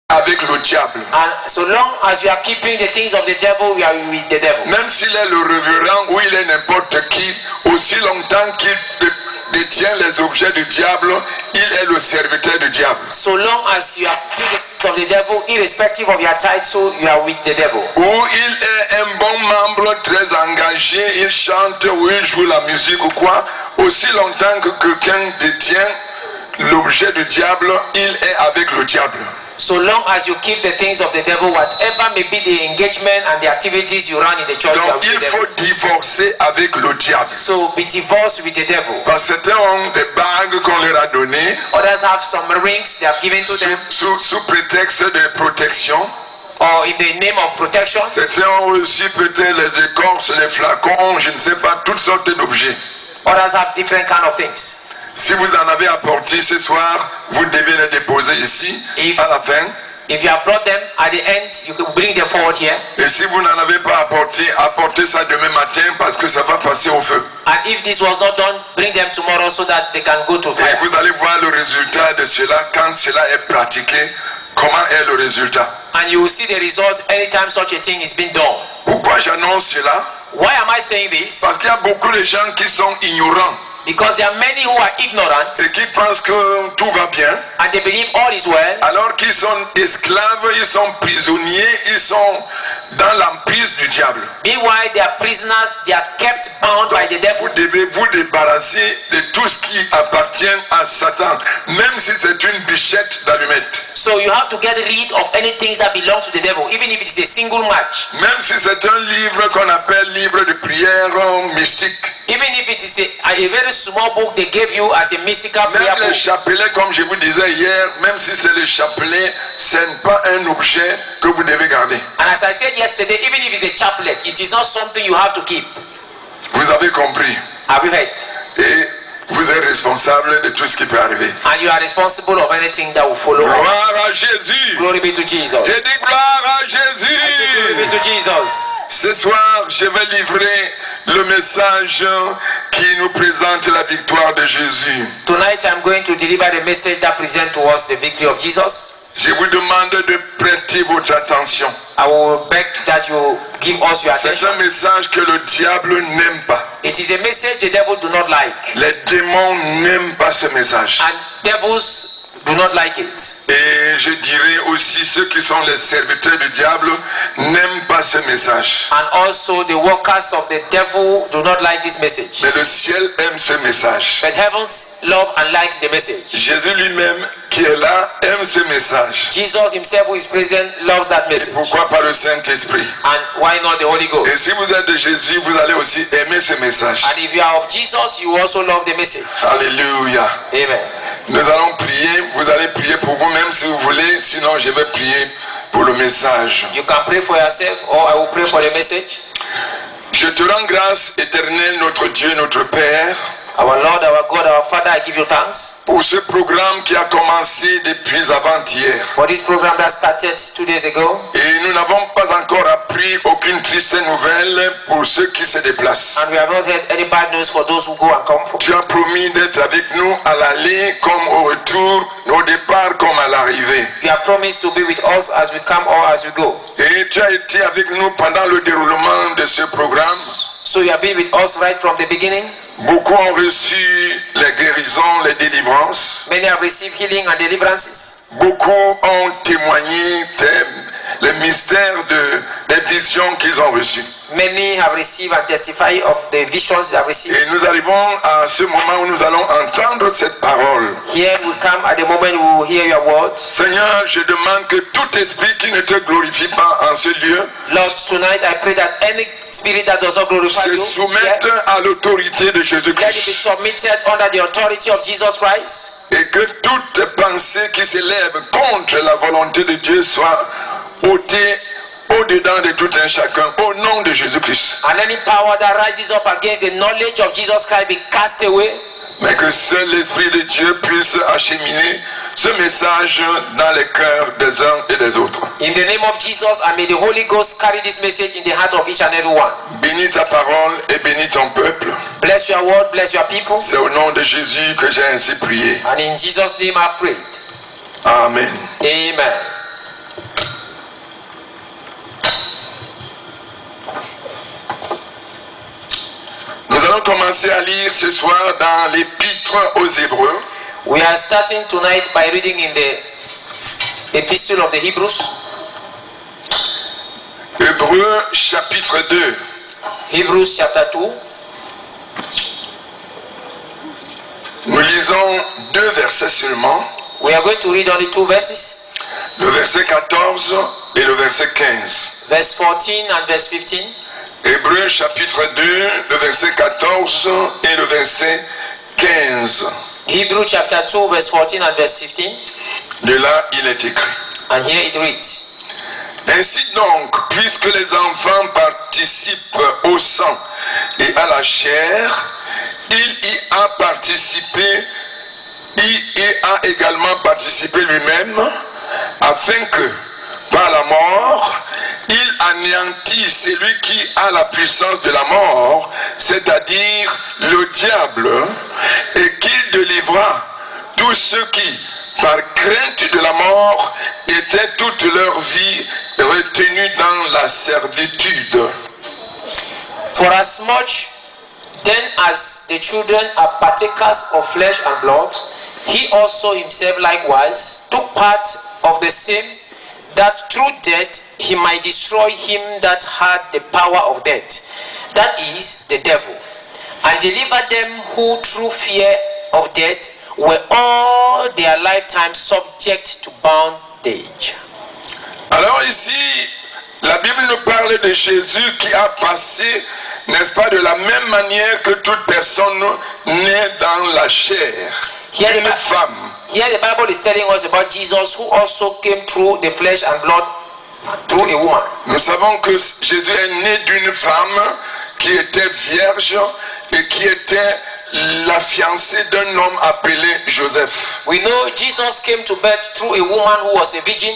avec le diable. And so long as you are keeping the things of the devil, you are with the devil. Même s'il est le révérend ou il est n'importe qui, aussi longtemps qu'il détient les objets du diable, il est le serviteur du diable. So long as you are keeping the things of the devil, irrespective of your title, you are with the devil. Ou il est un bon membre très engagé, il chante ou il joue la musique ou quoi, aussi longtemps que quelqu'un détient l'objet du diable, il est avec le diable. So long as you keep the things of the devil, whatever may be the engagement and the activities you run in the church, you are Donc with il the faut devil. divorcer avec le diable. So be divorced with the devil. Parce que certains ont des bagues qu'on leur a données Others have some rings they have given to them, sous prétexte de protection. or in the name of protection. Certains ont reçu peut-être les écorces, les flacons, je ne sais pas, toutes sortes d'objets. Others have different kind of things. Si vous en avez apporté ce soir, vous devez les déposer ici à la fin. If you have brought them at the end, you can bring them forward here. Et si vous n'en avez pas apporté, apportez ça demain matin parce que ça va passer au feu. And if this was not done, bring them tomorrow so that they can go to Et fire. vous allez voir le résultat de cela quand cela est pratiqué. Comment est le résultat? And you will see the result anytime such a thing is being done. Pourquoi j'annonce cela? Why am I saying this? Parce qu'il y a beaucoup de gens qui sont ignorants Because there are many who are ignorant et qui pensent que tout va bien, and they believe all is well, alors qu'ils sont esclaves, ils sont prisonniers, ils sont dans l'emprise du diable. meanwhile they are prisoners, they are kept bound by the devil. Vous devez vous débarrasser de tout ce qui appartient à Satan, même si c'est une bichette d'allumettes. So you have to get rid of any things that belong to the devil, even if it is a single match. Même si c'est un livre qu'on appelle livre de prière mystique. Even if it is a very small book they gave you as a mystical prayer Même les book. chapelets, comme je vous disais hier, même si c'est le chapelet, ce n'est pas un objet que vous devez garder. And as I said yesterday, even if it's a chaplet, it is not something you have to keep. Vous avez compris. Have you heard? Et vous êtes responsable de tout ce qui peut arriver. And you are responsible of anything that will follow. Gloire à Jésus. Glory be to Jesus. J'ai dit gloire à I say glory be Jésus. to Jesus. Ce soir, je vais livrer le message qui nous présente la victoire de Jésus. Tonight I'm going to deliver the message that presents to us the victory of Jesus. Je vous demande de prêter votre attention. I will beg that you give us your C'est attention. un message que le diable n'aime pas. It is a message the devil do not like. Les démons n'aiment pas ce message. And devils do not like it. Et je dirais aussi ceux qui sont les serviteurs du diable n'aiment pas ce message. And also the workers of the devil do not like this message. Mais le ciel aime ce message. But heavens love and likes the message. Jésus lui-même qui est là aime ce message. Jesus himself who is present loves that Et message. pourquoi pas le Saint-Esprit? And why not the Holy Ghost? Et si vous êtes de Jésus, vous allez aussi aimer ce message. And if you are of Jesus, you also love the message. Alléluia. Amen. Nous allons prier. Vous allez prier pour vous-même si vous voulez. Sinon, je vais prier pour le message. You can pray for yourself or I will pray for the message. Je te rends grâce, éternel, notre Dieu, notre Père, Our Lord, our God, our Father, I give you thanks pour ce programme qui a commencé depuis avant-hier. for this program that started 2 days ago. Et nous n'avons pas encore appris aucune triste nouvelle pour ceux qui se déplacent. And we have not heard any bad news for those who go and come from. Tu as promis d'être avec nous à l'aller comme au retour, au départ comme à l'arrivée. You have promised to be with us as we come or as we go. Et tu as été avec nous pendant le déroulement de ce programme. So you have been with us right from the beginning. Beaucoup ont reçu les guérisons, les délivrances. Many have received healing and deliverances. Beaucoup ont témoigné les mystères des visions qu'ils ont reçues. Many have received and testified of the visions they have received. Et nous arrivons à ce moment où nous allons entendre cette parole. Here we come at the moment we will hear your words. Seigneur, je demande que tout esprit qui ne te glorifie pas en ce lieu Lord, tonight I pray that any spirit that does not glorify se you, soumette à l'autorité de let it be Jésus-Christ. submitted under the authority of Jesus Christ. Et que toute pensée qui s'élève contre la volonté de Dieu soit ôtée au-dedans de tout un chacun, au nom de Jésus-Christ. And any power that rises up against the knowledge of Jesus Christ be cast away. Mais que seul l'Esprit de Dieu puisse acheminer ce message dans les cœurs des uns et des autres. In the name of Jesus, and may the Holy Ghost carry this message in the heart of each and every one. Bénis ta parole et bénis ton peuple. Bless your word, bless your people. C'est au nom de Jésus que j'ai ainsi prié. And in Jesus' name I've prayed. Amen. Amen. commencer à lire ce soir dans l'épître aux Hébreux. We are starting tonight by reading in the Epistle of the Hebrews. Hébreux chapitre 2. Hebrews chapter 2. Nous lisons 2 versets seulement. We are going to read only 2 verses. Le verset 14 et le verset 15. Verse 14 and verse 15. Hébreux chapitre 2, le verset 14 et le verset 15. Hebrews chapter 2 verse 14 and verse 15. De là, il est écrit. And here it reads. Ainsi donc, puisque les enfants participent au sang et à la chair, il y a également participé lui-même, afin que, par la mort, il anéantit celui qui a la puissance de la mort, c'est-à-dire le diable, et qu'il délivra tous ceux qui, par crainte de la mort, étaient toute leur vie retenus dans la servitude. For as much then as the children are partakers of flesh and blood, he also himself likewise took part of the same, that through death he might destroy him that had the power of death, that is, the devil, and deliver them who through fear of death were all their lifetime subject to bondage. Alors ici, la Bible nous parle de Jésus qui a passé, n'est-ce pas, de la même manière que toute personne née dans la chair, Here une the, femme. here the Bible is telling us about Jesus, who also came through the flesh and blood through a woman. Nous savons que Jésus est né d'une femme qui était vierge et qui était la fiancée d'un homme appelé Joseph. We know Jesus came to birth through a woman who was a virgin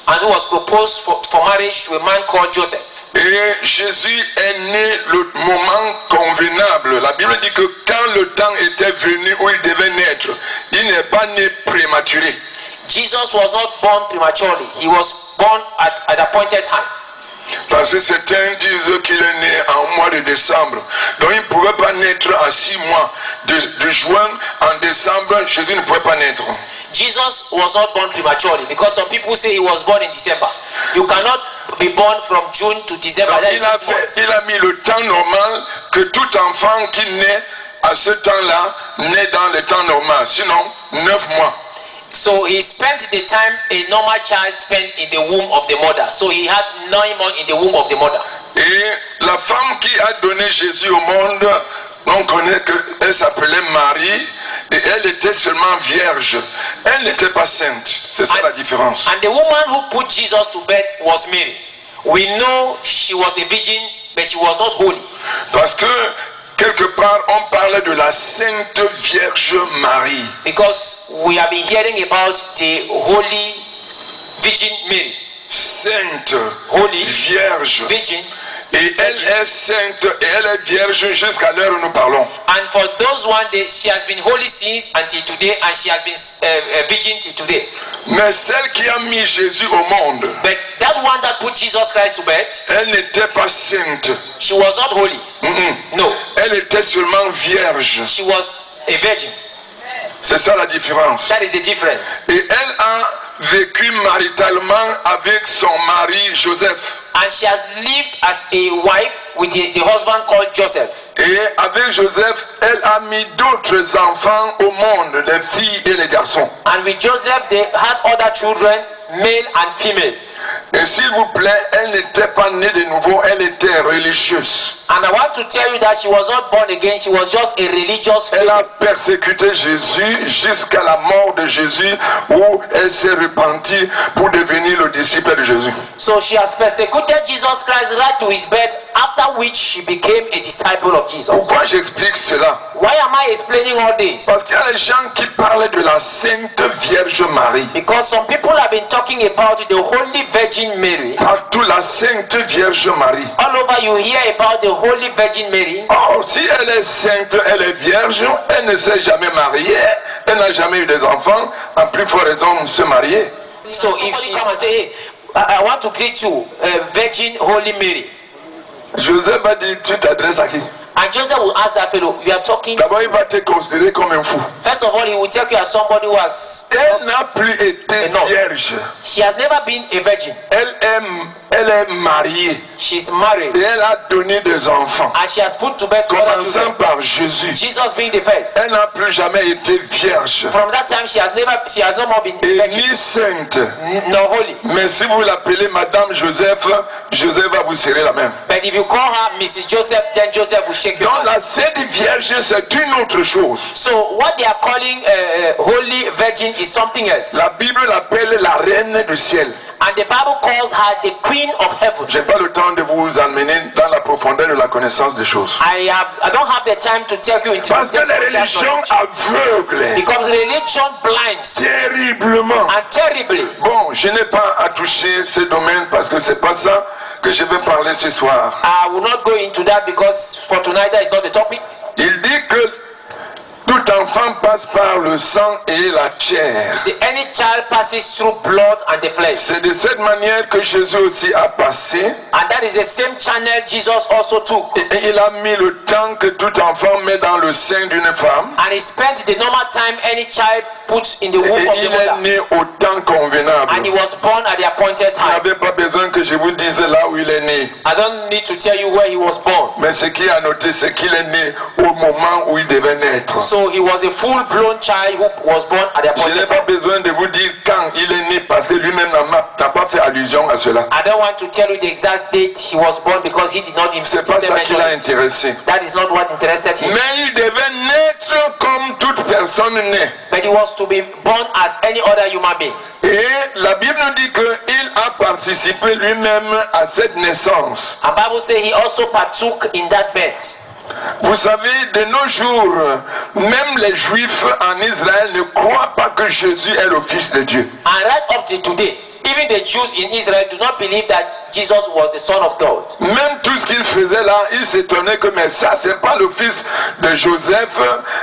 and who was proposed for marriage to a man called Joseph. Et Jésus est né le moment convenable. La Bible dit que quand le temps était venu où il devait naître, il n'est pas né prématuré. Jesus was not born prematurely. He was born at appointed time. Parce que certains disent qu'il est né en mois de décembre. Donc il ne pouvait pas naître à 6 mois. De juin en décembre, Jésus ne pouvait pas naître. Jesus was not born prematurely because some people say he was born in December. You cannot be born from June to December. Donc, That is 6 months. il a mis le temps normal que tout enfant qui naît à ce temps-là naît dans le temps normal. Sinon, 9 mois. So he spent the time a normal child spent in the womb of the mother. So he had 9 months in the womb of the mother. Et la femme qui a donné Jésus au monde, on connaît qu'elle s'appelait Marie et elle était seulement vierge. Elle n'était pas sainte. C'est ça la différence. And the woman who put Jesus to bed was Mary. We know she was a virgin, but she was not holy. Parce que quelque part, on parle de la Sainte Vierge Marie. Because we have been hearing about the Holy Virgin Mary. Sainte, Holy, vierge. Virgin. Et elle est sainte et elle est vierge jusqu'à l'heure où nous parlons. And for those one day, she has been holy since until today, and she has been a virgin till today. Mais celle qui a mis Jésus au monde, But that one that put Jesus Christ to bed, elle n'était pas sainte. she was not holy. No, Elle était seulement vierge. she was a virgin. C'est ça la différence. That is the difference. Et elle a vécu maritalement avec son mari Joseph. And she has lived as a wife with the husband called Joseph. Et avec Joseph, elle a mis d'autres enfants au monde, les filles et les garçons. And with Joseph, they had other children, male and female. Et s'il vous plaît, elle n'était pas née de nouveau, elle était religieuse. And I want to tell you that she was not born again, she was just a religious Elle a figure. persécuté Jésus jusqu'à la mort de Jésus où elle s'est repentie pour devenir le disciple de Jésus. So she has persecuted Jesus Christ right to his birth, after which she became a disciple of Jesus. Pourquoi j'explique cela? Why am I explaining all this? Parce qu'il y a des gens qui parlent de la Sainte Vierge Marie. Because some people have been talking about the Holy Virgin Mary. Partout la Sainte Vierge Marie. All over you hear about the Holy Virgin Mary. Or, si elle est sainte, elle est vierge, elle ne s'est jamais mariée, elle n'a jamais eu des enfants, en plus forte raison se marier. So if she come and say, hey, I want to greet you, Virgin Holy Mary. Joseph a dit, tu t'adresses à qui? And Joseph will ask that fellow, you are talking. D'abord, il va te considérer comme un fou. First of all, he will take you as somebody who has. Elle n'a plus été vierge. She has never been a virgin. Elle est mariée. She's married. Et elle a donné des enfants. And she has put to bed other Commençant children. par Jésus. Jesus being the first. Elle n'a plus jamais été vierge. From that time, she has no more been Et virgin. ni sainte. Nor holy. Mais si vous l'appelez Madame Joseph, Joseph va vous serrer la main. But if you call her Mrs. Joseph, then Joseph will shake your Donc hand. la sainte vierge, c'est une autre chose. So what they are calling holy virgin is something else. La Bible l'appelle la reine du ciel. And the Bible calls her the queen of heaven. Je n'ai pas le temps de vous amener dans la profondeur de la connaissance des choses. I don't have the time to take you into Parce que les religions aveugles because religion blinds terriblement. and terribly. Bon, je n'ai pas à toucher ce domaine parce que c'est pas ça que je vais parler ce soir. I will not go into that because for tonight that is not the topic. Il dit que tout enfant passe par le sang et la chair. See, any child passes through blood and the flesh. C'est de cette manière que Jésus aussi a passé. And that is the same channel Jesus also took. Et il a mis le temps que tout enfant met dans le sein d'une femme. And he spent the normal time any child puts in the womb Et of the il est mother. né au temps convenable. And he was born at the appointed Vous time. n'avez pas besoin que je vous dise là où il est né. I don't need to tell you where he was born. Mais ce qui est à noter, c'est qu'il est né au moment où il devait naître. So he was a full-blown child who was born at the Je n'ai appointed pas time. besoin de vous dire quand il est né parce que lui-même n'a pas fait allusion à cela. I don't want to tell you the exact date he was born because he did not C'est pas ça qui mention l'a it. intéressé. That is not what interested him. Mais il devait naître comme toute personne née. But he was to be born as any other human being. Et la Bible nous dit qu'il a participé lui-même à cette naissance. And Bible says he also partook in that birth. Vous savez, de nos jours, même les Juifs en Israël ne croient pas que Jésus est le Fils de Dieu. And right up to today, even the Jews in Israel do not believe that Jesus was the Son of God. Même tout ce qu'il faisait là, il s'étonnait que mais ça, c'est pas le fils de Joseph,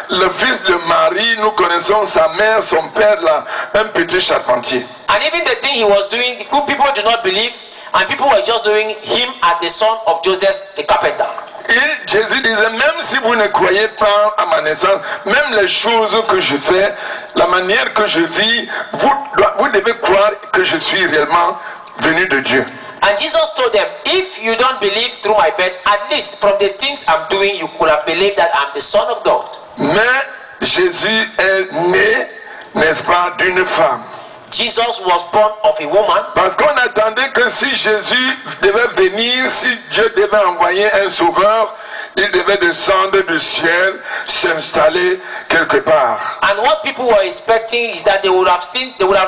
le fils de Marie. Nous connaissons sa mère, son père là, un petit charpentier. And even the thing he was doing, good people do not believe, and people were just doing him as the son of Joseph the carpenter. Et Jésus disait, même si vous ne croyez pas à ma naissance, même les choses que je fais, la manière que je vis, vous devez croire que je suis réellement venu de Dieu. And Jesus told them, if you don't believe through my birth, at least from the things I'm doing, you could have believed that I'm the Son of God. Mais Jésus est né, n'est-ce pas, d'une femme. Jesus was born of a woman. Parce qu'on attendait que si Jésus devait venir, si Dieu devait envoyer un sauveur, il devait descendre du ciel, s'installer quelque part. And what people were expecting is that they would have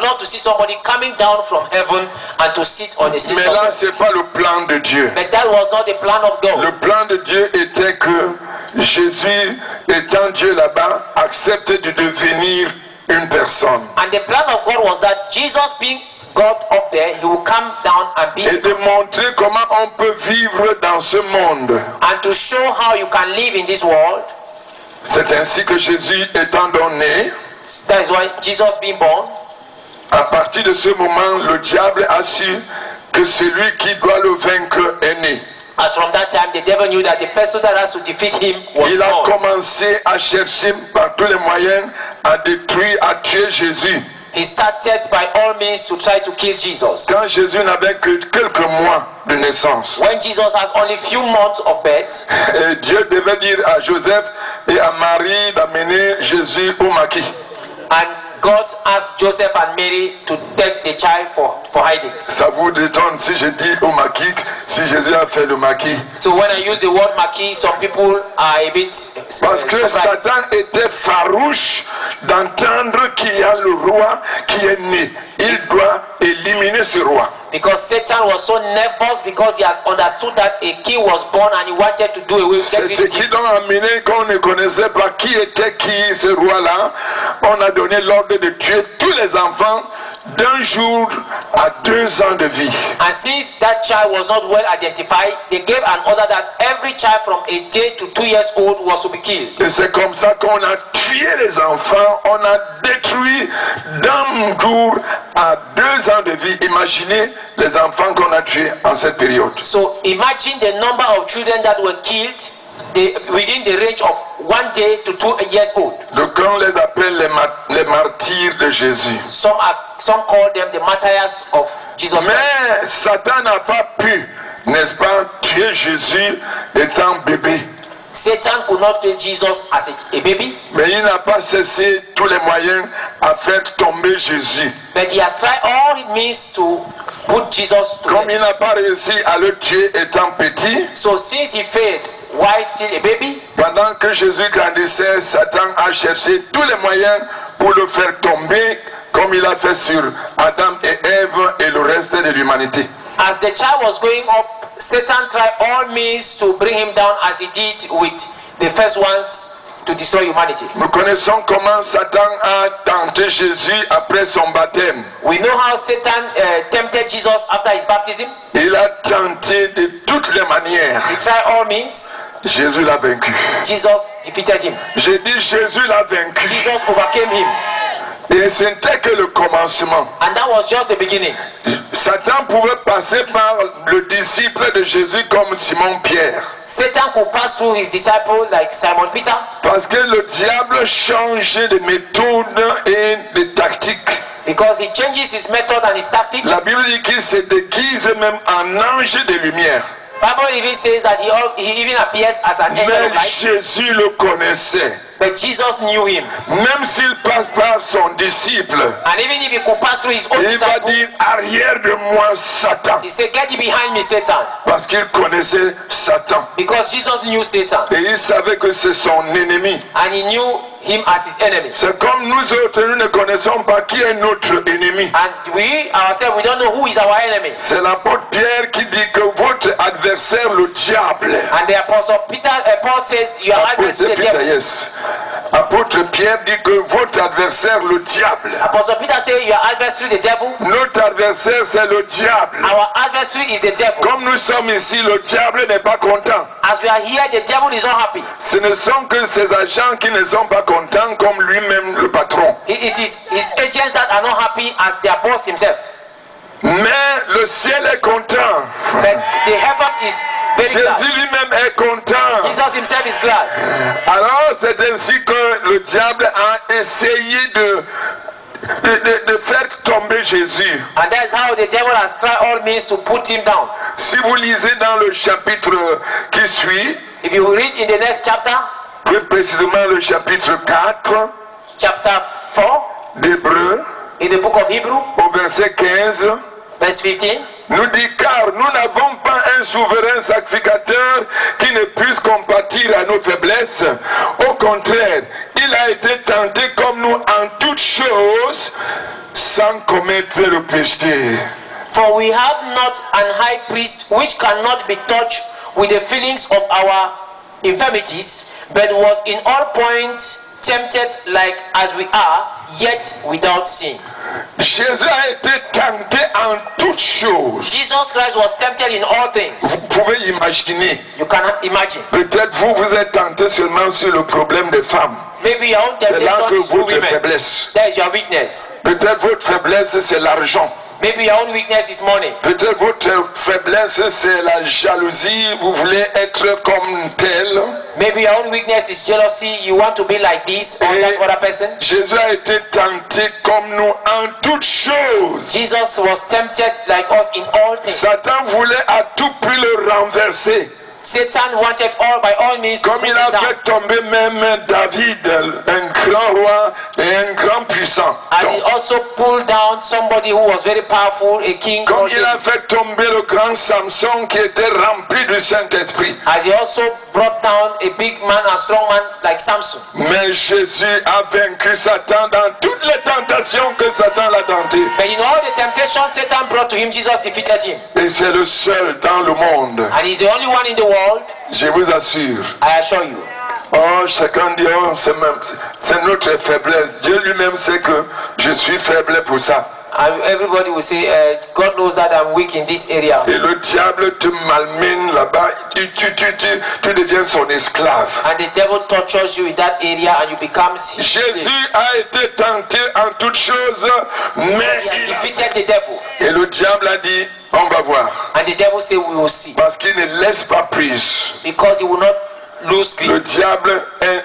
loved to see somebody coming down from heaven and to sit on the seat Mais of là, God. c'est pas le plan de Dieu. But that was not the plan of God. Le plan de Dieu était que Jésus, étant Dieu là-bas, accepte de devenir une personne. And the plan of God was that Jesus being God up there, he will come down and be, Et de montrer comment on peut vivre dans ce monde. and to show how you can live in this world. C'est ainsi que Jésus étant donné, That is why Jesus being born. à partir de ce moment, le diable a su que celui qui doit le vaincre est né. As from that time, the devil knew that the person that has to defeat him was Il a born. commencé à chercher par tous les moyens à détruire, à tuer Jésus. He started by all means to try to kill Jesus. Quand Jésus n'avait que quelques mois de naissance, When Jesus has only few months of birth, et Dieu devait dire à Joseph et à Marie d'amener Jésus au maquis. and God asked Joseph and Mary to take the child for hiding. Ça vous détonne si je dis au maquis, si Jésus a fait le maquis. So when I use the word maquis, some people are a bit Parce que surprised. Satan était farouche d'entendre qu'il y a le roi qui est né. Il doit éliminer ce roi. Because Satan was so nervous because he has understood that a king was born and he wanted to do away with C'est ce qui a amené qu'on ne connaissait pas qui était qui ce roi-là. On a donné l'ordre de tuer tous les enfants d'1 jour à 2 ans de vie. And since that child was not well identified, they gave an order that every child from a day to 2 years old was to be killed. Et c'est comme ça qu'on a tué les enfants. On a détruit d'1 jour à 2 ans de vie. Imaginez les enfants qu'on a tués en cette période. So imagine the number of children that were killed within the range of 1 day to 2 years old. Donc on les appelle les martyrs de Jésus. Some call them the martyrs of Jesus Christ. Mais Satan n'a pas pu, n'est-ce pas, tuer Jésus étant bébé. Satan could not kill Jesus as a baby. Mais il n'a pas cessé tous les moyens à faire tomber Jésus. But he has tried all means to put Jesus to Comme il death. n'a pas réussi à le tuer étant petit, So since he failed while still a baby, pendant que Jésus grandissait, Satan a cherché tous les moyens pour le faire tomber, comme il a fait sur Adam et Ève et le reste de l'humanité. as the child was growing up, Satan tried all means to bring him down as he did with the first ones to destroy humanity. Nous connaissons comment Satan a tenté Jésus après son baptême. We know how Satan tempted Jesus after his baptism. Il a tenté de toutes les manières. He tried all means. Jésus l'a vaincu. Jesus defeated him. J'ai dit Jésus l'a vaincu. Jesus overcame him. Et ce n'était que le commencement. And that was just the beginning. Satan pouvait passer par le disciple de Jésus comme Simon-Pierre. Satan could pass through his disciple like Simon Peter. Parce que le diable changeait de méthode et de tactique. Because he changes his method and his tactics. La Bible dit qu'il se déguise même en ange de lumière. Bible even says that he even appears as an angel of Mais light. Jésus le connaissait. But Jesus knew him. Même s'il passe par son disciple, And even if he could pass through his own il va disciple, dire arrière de moi Satan. he said, "Get thee behind me, Satan." Parce qu'il connaissait Satan. Because Jesus knew Satan. Et il savait que c'est son ennemi. And he knew him as his enemy. C'est comme nous autres, nous ne connaissons pas qui est notre ennemi. And we ourselves, we don't know who is our enemy. C'est l'apôtre Pierre qui dit que votre adversaire, le diable. And the apostle Peter, Paul says, "You are adversary to the devil." Yes. Apôtre Pierre dit que votre adversaire, le diable. Apostle Peter says, "You are adversary to the devil." Notre adversaire, c'est le diable. Our adversary is the devil. Comme nous sommes ici, le diable n'est pas content. As we are here, the devil is not happy. Ce ne sont que ces agents qui ne sont pas contents comme lui-même le patron. It is his agents that are not happy as their boss himself. Mais le ciel est content. But the heaven is very glad. Jésus lui-même est content. Jesus himself is glad. Alors c'est ainsi que le diable a essayé de faire tomber Jésus. And that's how the devil has tried all means to put him down. Si vous lisez dans le chapitre qui suit, If you read in the next chapter, plus précisément le chapitre 4 chapter 4, d'Hébreux, in the book of Hebrew, au verset 15, verse 15, nous dit car nous n'avons pas un souverain sacrificateur qui ne puisse compatir à nos faiblesses. Au contraire, il a été tenté comme nous en toutes choses sans commettre le péché. for we have not an high priest which cannot be touched with the feelings of our infirmities, but was in all points tempted like as we are, yet without sin. Jésus a été tenté en toutes choses. Jesus Christ was tempted in all things. Vous pouvez imaginer. You cannot imagine. Peut-être vous êtes tenté seulement sur le problème des femmes. Maybe your own C'est là temptation que is through votre women. faiblesse. That is your weakness. Peut-être votre faiblesse c'est l'argent. Maybe your own weakness is money. Peut-être votre faiblesse c'est la jalousie. Vous voulez être comme tel. Maybe your own weakness is jealousy. You want to be like this or Et that other person. Jésus a été tenté comme nous en toutes choses. Jesus was tempted like us in all things. Satan voulait à tout prix le renverser. Satan wanted all by all means to Comme put il him a down. fait tomber même David, un grand roi et un grand puissant. And he also pulled down somebody who was very powerful, a king Comme called il a David. fait tomber le grand Samson qui était rempli du Saint-Esprit. As he also brought down a big man, a strong man like Samson. Mais Jésus a vaincu Satan dans toutes les tentations que Satan l'a tenté. But in all the temptations Satan brought to him, Jesus defeated him. Et c'est le seul dans le monde, And he's the only one in the world, je vous assure. I assure you. Oh, chacun dit, oh, c'est notre faiblesse. Dieu lui-même sait que je suis faible pour ça. And everybody will say, God knows that I'm weak in this area. Et le diable te malmène là-bas, tu deviens son esclave. And the devil tortures you in that area and you become his slave. Jésus a été tenté en toutes choses, He mais has defeated the devil. et le diable a dit, on va voir. And the devil said, we will see. Parce qu'il ne laisse pas prise. Because he will not lose grip. Le diable est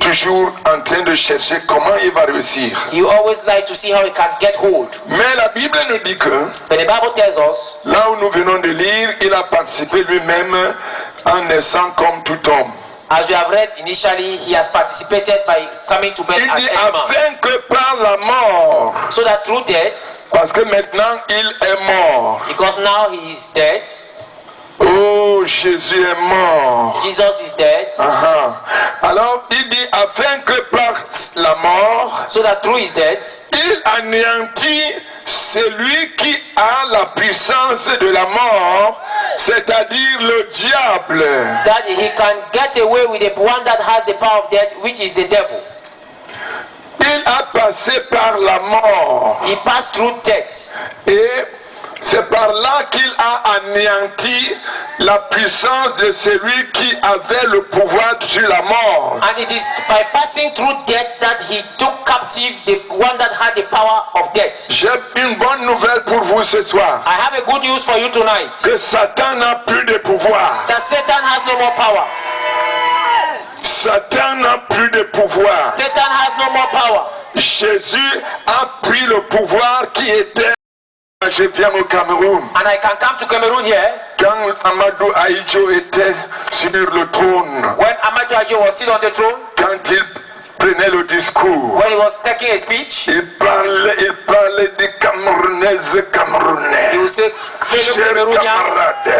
toujours en train de chercher comment il va réussir. You always like to see how he can get hold. Mais la Bible nous dit que, But the Bible tells us, là où nous venons de lire, il a participé lui-même en naissant comme tout homme. as we have read initially, he has participated by coming to birth Il as dit any man. afin que par la mort, So that through death, parce que maintenant il est mort. because now he is dead, Oh, Jésus est mort. Jesus is dead, Alors il dit afin que par la mort, so that through his death, il anéantit celui qui a la puissance de la mort, c'est-à-dire le diable. that he can get away with the one that has the power of death, which is the devil. Il a passé par la mort He passed through death, et c'est par là qu'il a anéanti la puissance de celui qui avait le pouvoir sur la mort. and it is by passing through death that he took captive the one that had the power of death. J'ai une bonne nouvelle pour vous ce soir. I have a good news for you tonight, Que Satan n'a plus de pouvoir. that Satan has no more power. Satan n'a plus de pouvoir. Satan has no more power. Jésus a pris le pouvoir qui était. Je viens au Cameroun. And I can come to Cameroon here. Quand Amadou Ahidjo était sur le trône, When Amadou Ahidjo was still on the throne, quand il prenait le discours, when he was taking a speech, il parlait des Camerounaises, he Camerounais. would say, fellow Chers Cameroonians, camarades.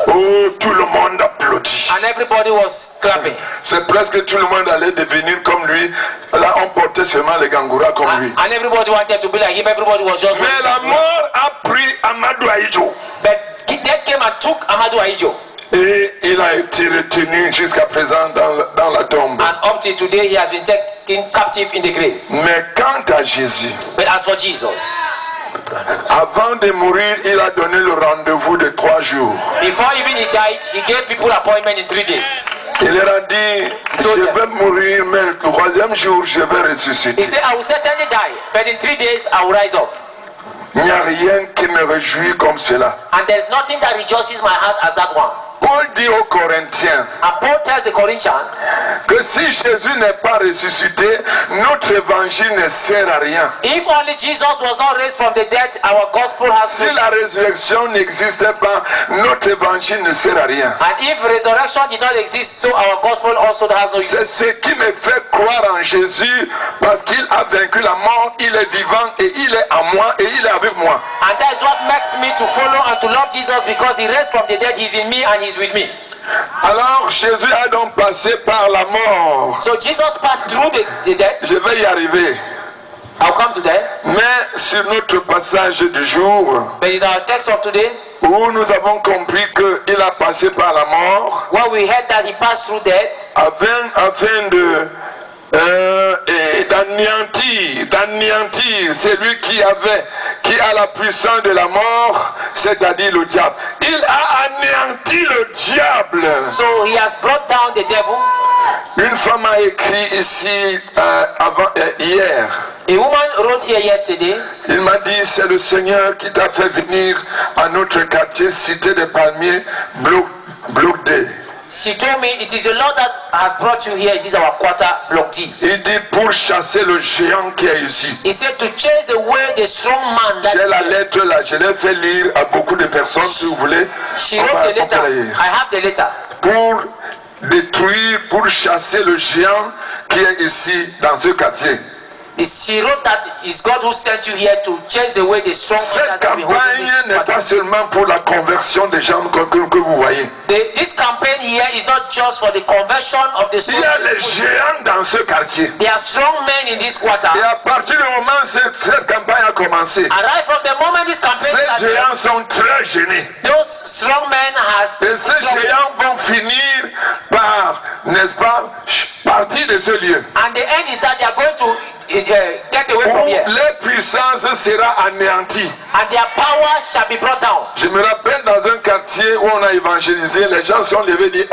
Oh, tout le monde applaudit. and everybody was clapping. C'est presque tout le monde allait devenir comme lui. Là, on portait seulement les gangouras comme lui. And everybody wanted to be like him. Everybody was just. Mais la mort a pris Amadou Ahidjo. But death came and took Amadou Ahidjo. Et il a été retenu jusqu'à présent dans la tombe. And up till today, he has been taken captive in the grave. Mais quant à Jésus, But as for Jesus, avant de mourir, il a donné le rendez-vous de 3 jours. before even he died, he gave people appointment in 3 days. Il leur a dit, je vais mourir, mais le 3e jour, je vais ressusciter. He said, I will certainly die, but in 3 days I will rise up. Il n'y a rien qui me réjouit comme cela. And there's nothing that rejoices my heart as that one. Paul dit aux Corinthiens And Paul tells the Corinthians, que si Jésus n'est pas ressuscité, notre évangile ne sert à rien. if only Jesus was not raised from the dead, our gospel has Si la résurrection n'existait pas, notre évangile ne sert à rien. and if resurrection did not exist, so our gospel also has no use. C'est ce qui me fait croire en Jésus, parce qu'il a vaincu la mort, il est vivant et il est à moi et il est avec moi. And that is what makes me to follow and to love Jesus, because he raised from the dead, he's in me and he's with me. Alors Jésus a donc passé par la mort. So Jesus passed through the death. Je vais y arriver. I'll come to that. Mais sur notre passage du jour, But in our text of today, où nous avons compris qu'il a passé par la mort, when we heard that he passed through death, afin d'anéantir celui qui a la puissance de la mort, c'est-à-dire le diable. Il a anéanti le diable. so he has brought down the devil. Une femme a écrit ici hier. A woman wrote here yesterday, Il m'a dit, c'est le Seigneur qui t'a fait venir à notre quartier, Cité des Palmiers, bloc D. she told me it is the Lord that has brought you here. It is our quarter, block D. Il dit pour chasser le géant qui est ici. He said to chase away the strong man that J'ai is la here. lettre là, je l'ai fait lire à beaucoup de personnes si vous voulez. She On wrote va the letter. la lire. I have the letter. Pour détruire, pour chasser le géant qui est ici dans ce quartier. She wrote that it's God who sent you here to chase away the strong man Cette that has been holding campagne this n'est quarter. pas seulement pour la conversion des gens que vous voyez. This campaign here is not just for the conversion of the Il soul. y a les géants dans ce quartier. There are strong men in this quarter. Et à partir du moment où cette campagne a commencé, And right from the moment this campaign ces géants started, sont très gênés. those strong men has Et ces géants vont finir par, n'est-ce pas, partir de ce lieu. and the end is that they are going to get away from Où here, leur puissance sera anéantie. and their power shall be brought down. Je me rappelle dans un quartier où on a évangélisé, les gens sont levés et disent,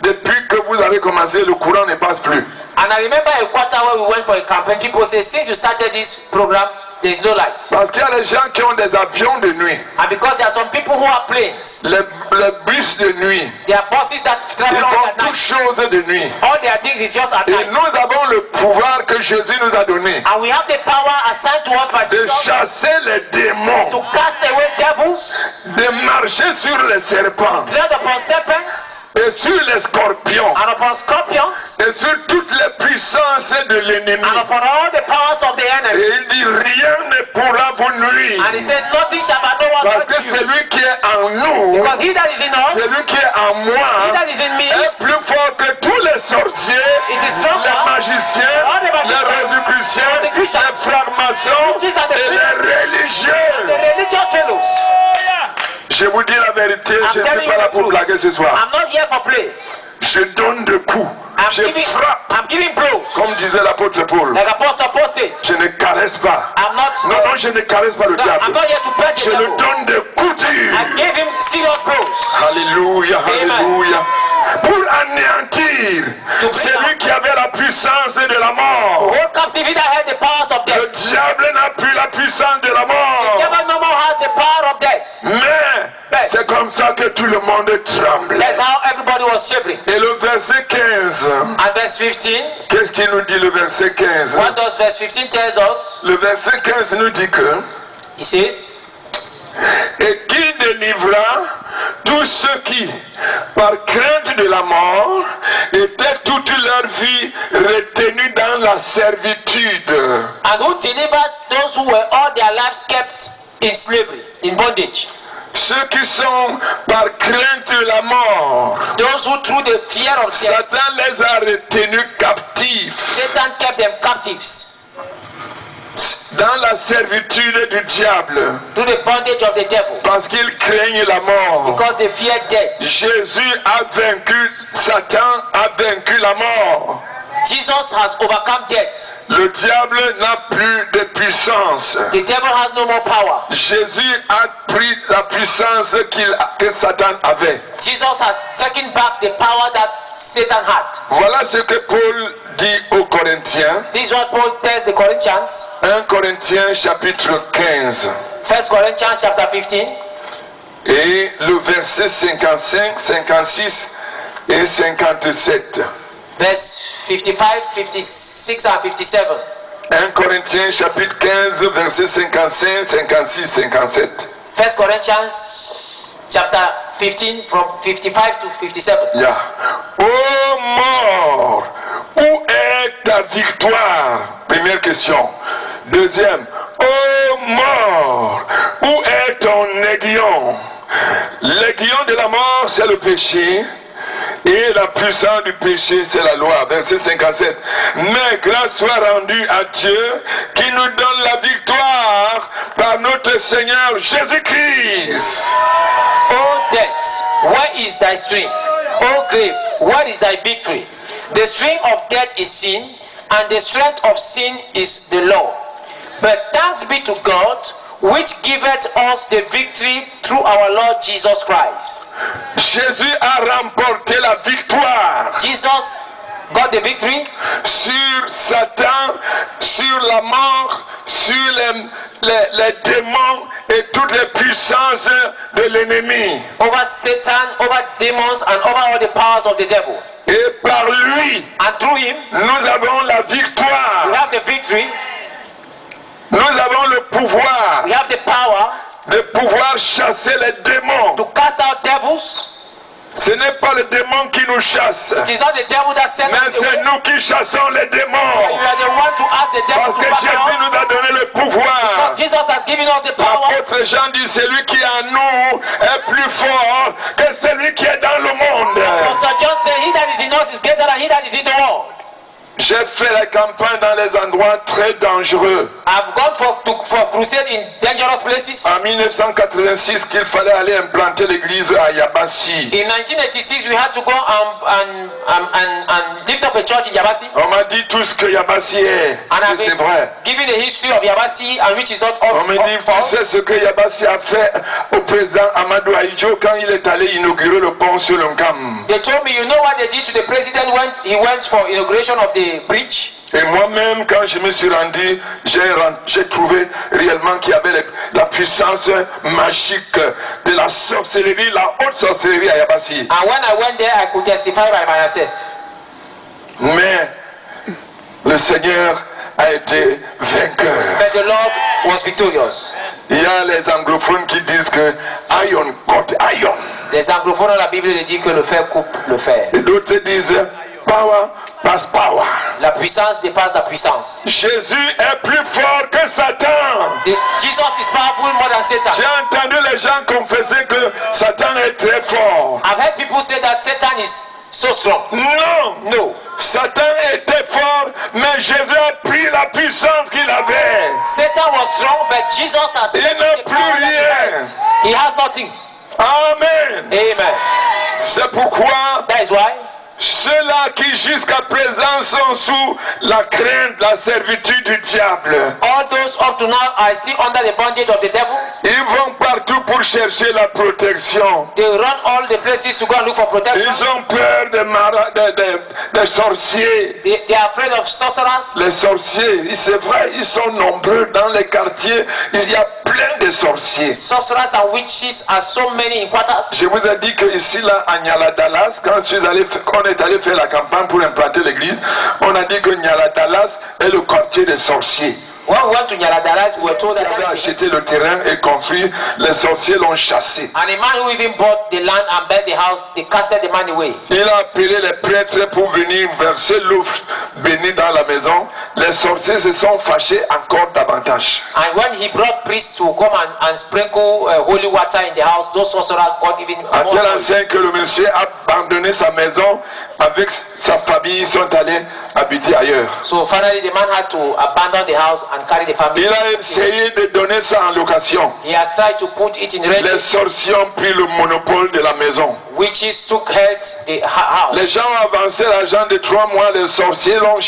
depuis que vous avez commencé, le courant ne passe plus. And I remember a quarter where we went for a campaign, people say, since you started this program, there is no light. Parce qu'il y a des gens qui ont des avions de nuit, And because there are some people who have planes, les bus de nuit, there are buses that ils travel all font at toutes night. choses de nuit. All their things is just at Et night. nous avons le pouvoir que Jésus nous a donné And we have the power assigned to us by de Jesus chasser les démons, to cast away devils, de marcher sur les serpents tread upon serpents, et sur les scorpions and upon scorpions, et sur toutes les puissances de l'ennemi. and upon all the powers of the enemy. Et il dit rien ne pourra vous nuire. And he said, nothing shall by no one Parce que hurt you. celui qui est en nous, Because he that is in us, celui qui est en he moi, that is in me, est plus fort que tous les sorciers, it is stronger, les magiciens, all the les magicians, rosicruciens, the Christians, les francs-maçons witches and the et les the religieux. religious fellows. Je vous dis la vérité, je ne telling suis you pas là the pour truth. blaguer ce soir. I'm not here for play. Je donne des coups, je frappe, I'm giving blows. comme disait l'apôtre Paul. Like Apostle Paul said, Je ne caresse pas. I'm not, Non, je ne caresse pas le I'm diable. not here to pet the Je le devil. donne des coups durs. I gave him serious blows. Alléluia, Amen. alléluia. Pour anéantir To bring celui qui avait la puissance de la The mort. whole captivity that had the powers of Le death. diable n'a plus la puissance de la mort. The devil no more has the power of death. Mais c'est comme ça que tout le monde tremble. That's how everybody was shivering. Et le verset 15, And verse 15, qu'est-ce qu'il nous dit le verset 15? what does verse 15 tells us? Le verset 15 nous dit que He says, et qu'il délivra tous ceux qui, par crainte de la mort, étaient toute leur vie retenus dans la servitude. and who delivered those who were all their lives kept in slavery, in bondage. Ceux qui sont par crainte de la mort, Those who through the fear of death, Satan les a retenus captifs Satan kept them captives dans la servitude du diable to the bondage of the devil parce qu'ils craignent la mort. because they feared death. Jésus a vaincu, Satan a vaincu la mort. Jesus has overcome death. Le diable n'a plus de puissance. The devil has no more power. Jésus a pris la puissance que Satan avait. Jesus has taken back the power that Satan had. Voilà ce que Paul dit aux Corinthiens. This is what Paul tells the Corinthians. 1 Corinthiens chapitre 15. 1 Corinthians chapter 15. Et le verset 55, 56 et 57. Verse 55, 56 and 57. 1 Corinthiens chapitre 15, verset 55, 56, 57. 1 Corinthians chapter 15 from 55 to 57. Yeah. Ô mort, où est ta victoire? Première question. Deuxième, ô mort, où est ton aiguillon? L'aiguillon de la mort, c'est le péché. Et la puissance du péché, c'est la loi. Verset 57. Mais grâce soit rendue à Dieu qui nous donne la victoire par notre Seigneur Jésus-Christ. O death, where is thy strength? O grave, where is thy victory? The strength of death is sin, and the strength of sin is the law. But thanks be to God, which giveth us the victory through our Lord Jesus Christ. Jésus a remporté la victoire Jesus got the victory sur Satan, sur la mort, sur les démons et toutes les puissances de l'ennemi. over Satan, over demons, and over all the powers of the devil. Et par lui, And through him, nous avons la we victoire. have the victory, Nous avons le pouvoir we have the power de pouvoir chasser les démons. to cast out devils. Ce n'est pas le démon qui nous chasse, It is not the devil that sent mais us c'est away. nous qui chassons les You démons. are the one to ask the devil Parce to que back Jésus nous out. a donné le pouvoir. Because Jesus has given us the power. L'apôtre Jean dit, celui qui est en nous est plus fort que celui qui est dans le monde. Pastor John said, he that is in us is greater than he that is in the world. J'ai fait la campagne dans les endroits très dangereux. I've gone for crusade in dangerous places. En 1986, qu'il fallait aller implanter l'église à Yabassi. In 1986, we had to go and lift up a church in Yabasi. On m'a dit tout ce que Yabassi est. And Et I've c'est been vrai. giving the history of Yabasi, and which is not On me dit, tu sais false. ce que Yabassi a fait au président Amadou Ahidjo quand il est allé inaugurer le pont sur le Nkam. They told me, you know what they did to the president when he went for inauguration of the bridge? Et moi-même, quand je me suis rendu, j'ai trouvé réellement qu'il y avait la puissance magique de la sorcellerie, la haute sorcellerie à Yabassi. And when I went there, I could testify by myself. Mais le Seigneur a été vainqueur. But the Lord was victorious. Il y a les anglophones qui disent que iron cut iron. Les anglophones dans la Bible disent que le fer coupe le fer. Et d'autres disent power pass power. La puissance dépasse la puissance. Jésus est plus fort que Satan. Jesus is powerful more than Satan. J'ai entendu les gens confesser que Satan est très fort. I've heard people say that Satan is so strong. Non, No. Satan était fort, mais Jésus a pris la puissance qu'il avait. Satan was strong, but Jesus has Il taken n'a the plus power that he rien. had. He has nothing. Amen. Amen. C'est pourquoi That is why ceux-là qui jusqu'à présent sont sous la crainte, la servitude du diable, all those up to now I see under the bondage of the devil, ils vont partout pour chercher la protection. they run all the places to go and look for protection. Ils ont peur des sorciers. They are afraid of sorcerers. Les sorciers, c'est vrai, ils sont nombreux dans les quartiers. Il y a plein de sorciers. Sorcerers and witches are so many in quarters. Je vous ai dit que ici, là, à Nyala Dallas, quand on est allé faire la campagne pour implanter l'église, on a dit que Nyala Dallas est le quartier des sorciers. When we went to Nyaladalas, we were told Il that avait acheté le terrain et construit, les sorciers l'ont chassé. and a man who even bought the land and built the house, they casted the man away. Il a appelé les prêtres pour venir verser l'eau bénie dans la maison. Les sorciers se sont fâchés encore davantage. And when he brought priests to come and sprinkle holy water in the house, those sorcerers got even À more. tel enseigne que le monsieur a abandonné sa maison avec sa famille, ils sont allés habiter ailleurs. So finally, the man had to abandon the house and carry the family. Il a essayé de donner ça en location. He has tried to put it in Les rent. sorciers ont pris le monopole de la maison. Witches took health the house. Les gens ont avancé l'argent de 3 mois, les sorciers les ont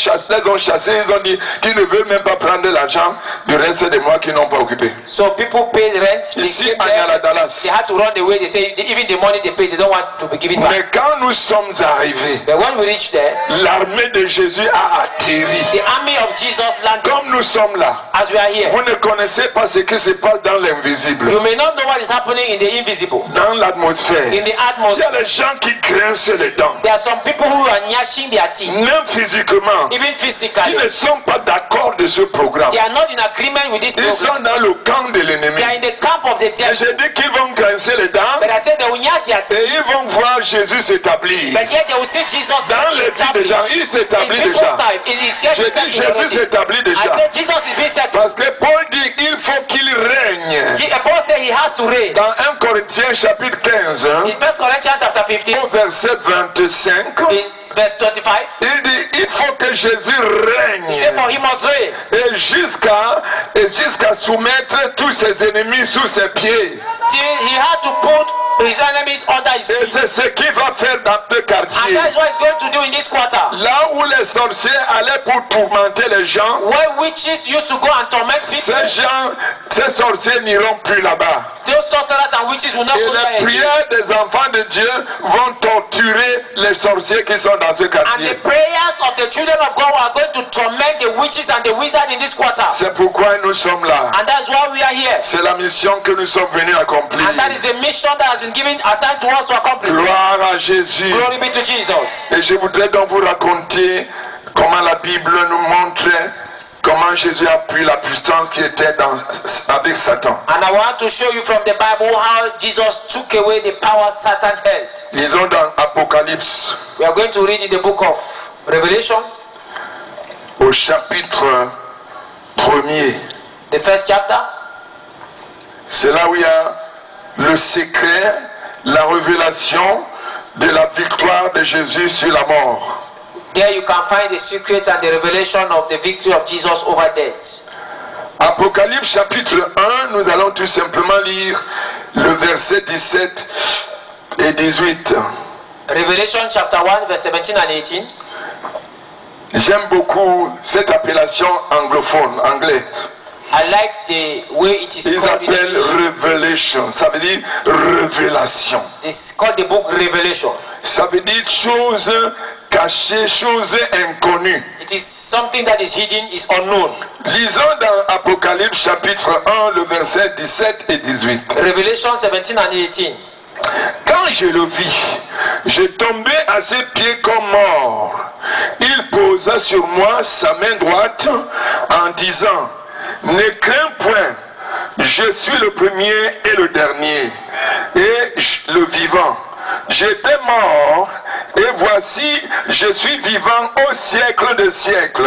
chassés, ils ont dit qu'ils ne veulent même pas prendre l'argent du reste des mois qu'ils n'ont pas occupé. So people paid rent. They Ici, came à there, Nyaladalas. they had to run away. They say even the money they paid, they don't want to be given back. Mais quand nous sommes arrivés, But when we reached there, l'armée de Jésus a atterri. the army of Jesus landed. Comme nous sommes là, As we are here, vous ne connaissez pas ce qui se passe dans l'invisible, you may not know what is happening in the invisible, dans l'atmosphère. in Il the y a atmosphere. des gens qui grincent les dents, There are some people who are gnashing their teeth, même physiquement. even Ils physically. ne sont pas d'accord de ce programme. They are not in agreement with this Ils program. sont dans le camp de l'ennemi. They are in the camp of the Et devil. j'ai dit qu'ils vont grincer les dents But I said they will gnash their teeth. et ils vont voir Jésus s'établir. But yet they will see Jesus Dans les vies des gens, il in s'établit people's déjà. time. It is J'ai getting dit settled Jésus already. s'établit I déjà. said Jesus is being settled. Parce que Paul dit il faut qu'il règne. Paul said he has to reign. Dans 1 Corinthiens chapitre 15, In 1 Corinthians chapter 15, au verset 25, in verse 25, il dit il faut que Jésus he said règne. for he must reign. Et jusqu'à soumettre tous ses ennemis sous ses pieds. Till he had to put his enemies under his Et feet. c'est ce qu'il va faire dans ce And quartier. that is what he's going to do in this quarter. Là où les sorciers allaient pour tourmenter les gens, Where witches used to go and torment people, ces sorciers n'iront plus là-bas. those sorcerers and witches will not Et go there les again. prières des enfants de Dieu vont torturer les sorciers qui sont dans ce And the quartier. prayers of the children of God are going to torment the witches and the wizards in this quarter. C'est pourquoi nous sommes là. And that's why we are here. C'est la mission que nous sommes venus accomplir. And that is the mission that has been given, assigned to us to accomplish. Gloire à Jésus. Glory be to Jesus. Et je voudrais donc vous raconter comment la Bible nous montre comment Jésus a pris la puissance qui était avec Satan. And I want to show you from the Bible how Jesus took away the power Satan held. Lisons dans Apocalypse We are going to read in the book of Revelation, au chapitre 1er. the first chapter. C'est là où il y a le secret, la révélation de la victoire de Jésus sur la mort. There you can find the secret and the revelation of the victory of Jesus over death. Apocalypse chapitre 1, nous allons tout simplement lire le verset 17 et 18. Revelation chapter 1, verse 17 and 18. J'aime beaucoup cette appellation anglophone, anglais. I like the way it is Ils called in appellent English. révélation, ça veut dire révélation. It's called the book Revelation. Ça veut dire chose cachée, chose inconnue. It is something that is hidden, is unknown. Lisons dans Apocalypse chapitre 1, le verset 17 et 18. Revelation 17 and 18. Quand je le vis, je tombais à ses pieds comme mort. Il posa sur moi sa main droite en disant, ne crains point, je suis le premier et le dernier, et le vivant. J'étais mort, et voici, je suis vivant au siècle des siècles.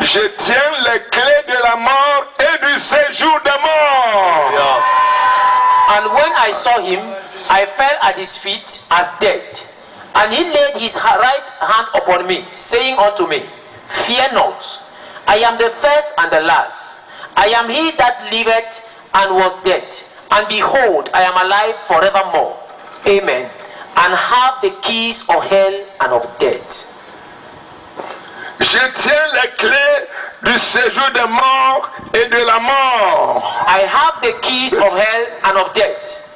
Je tiens les clés de la mort et du séjour de mort. Yeah. And when I saw him, I fell at his feet as dead. And he laid his right hand upon me, saying unto me, fear not, I am the first and the last. I am he that liveth and was dead. And behold, I am alive forevermore. Amen. And have the keys of hell and of death. Je tiens les clés du séjour de mort et de la mort. I have the keys of hell and of death.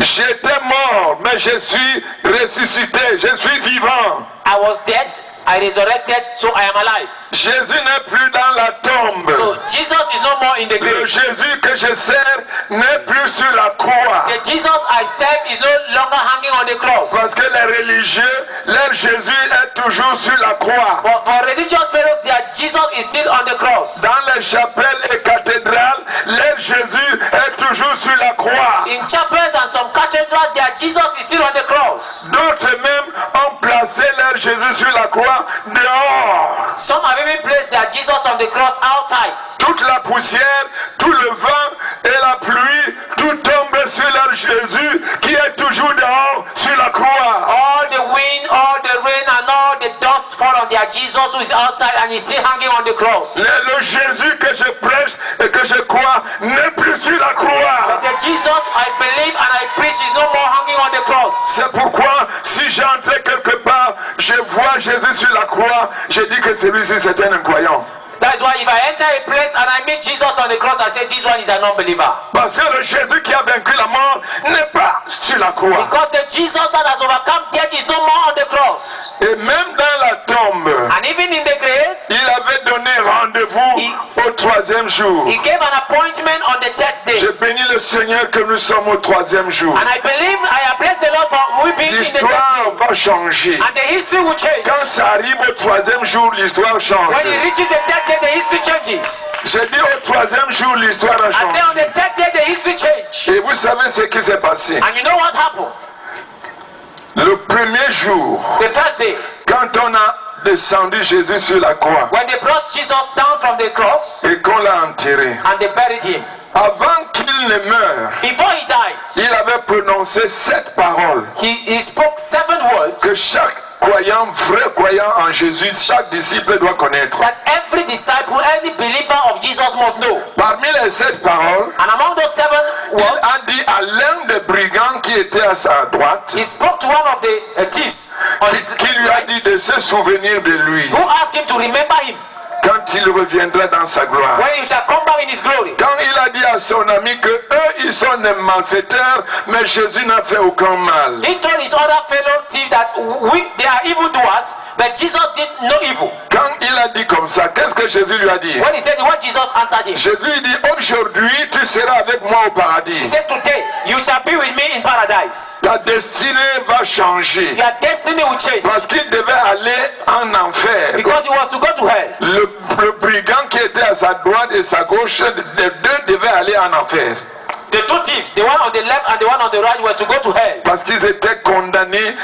J'étais mort, mais je suis ressuscité, je suis vivant. I was dead, I resurrected, so I am alive. Jésus n'est plus dans la tombe. So Jesus is no more in the Le grave. Jésus que je sers n'est plus sur la croix. The Jesus I serve is no longer hanging on the cross. Parce que les religieux, leur Jésus est toujours sur la croix. But for religious fellows, their Jesus is still on the cross. Dans les chapelles et cathédrales, leur Jésus est toujours sur la croix. In chapels and some cathedrals, their Jesus is still on the cross. D'autres même ont placé leur Jésus sur la croix dehors. Some have even placed their Jesus on the cross outside. Toute la poussière, tout le vent et la pluie, tout tombe sur leur Jésus qui est toujours dehors sur la croix. All the wind, all the rain, and all the dust fall on their Jesus who is outside and is still hanging on the cross. Le Jésus que je prêche et que je crois n'est plus sur la croix. But the Jesus I believe and I preach is no more hanging on the cross. C'est pourquoi si j'entrais quelque part, je vois Jésus sur la croix, je dis que celui-ci c'est un incroyant. That's why if I enter a place and I meet Jesus on the cross, I say this one is an unbeliever. Parce que le Jésus qui a vaincu la mort n'est pas sur la croix. Because the Jesus that has overcome death is no more on the cross. Et même dans la tombe, And even in the grave, il avait donné rendez-vous au troisième jour. he gave an appointment on the third day. Je bénis le Seigneur que nous sommes au troisième jour. And I believe I have blessed the Lord for we being in the third L'histoire day. va changer. And the history will change. Quand ça arrive au troisième jour, l'histoire change. When it reaches the third day, the history changes. J'ai dit au troisième jour, l'histoire a I say changé. on the third day, the history changes. Et vous savez ce qui s'est passé. And you know what happened? Le premier jour, The first day, quand on a descendu Jésus sur la croix when they brought Jesus down from the cross et qu'on l'a enterré, and they buried him, avant qu'il ne meure, before he died, il avait prononcé 7 paroles he spoke 7 words que chaque croyant, vrai croyant en Jésus, chaque disciple doit connaître. that every disciple, every believer of Jesus must know. Parmi les 7 paroles, And among those 7 il words, a dit à l'un des brigands qui était à sa droite, he spoke to one of the thieves on his qui lui a dit right, de se souvenir de lui who asked him to remember him quand il reviendra dans sa gloire. when he shall come back in his glory. Quand il a dit à son ami que eux ils sont des malfaiteurs, mais Jésus n'a fait aucun mal. He told his other fellow thieves that they are evildoers, but Jesus did no evil. Quand il a dit comme ça, qu'est-ce que Jésus lui a dit? When he said what, Jesus answered him. Jésus lui dit, aujourd'hui tu seras avec moi au He paradis. said, today you shall be with me in paradise. Ta destinée va changer. Your destiny will change. Parce qu'il devait aller en enfer. Because he was to go to hell. Le brigand qui était à sa droite et sa gauche, les deux devaient aller en enfer. The two thieves, the one on the left and the one on the right, were to go to hell. Parce qu'ils étaient condamnés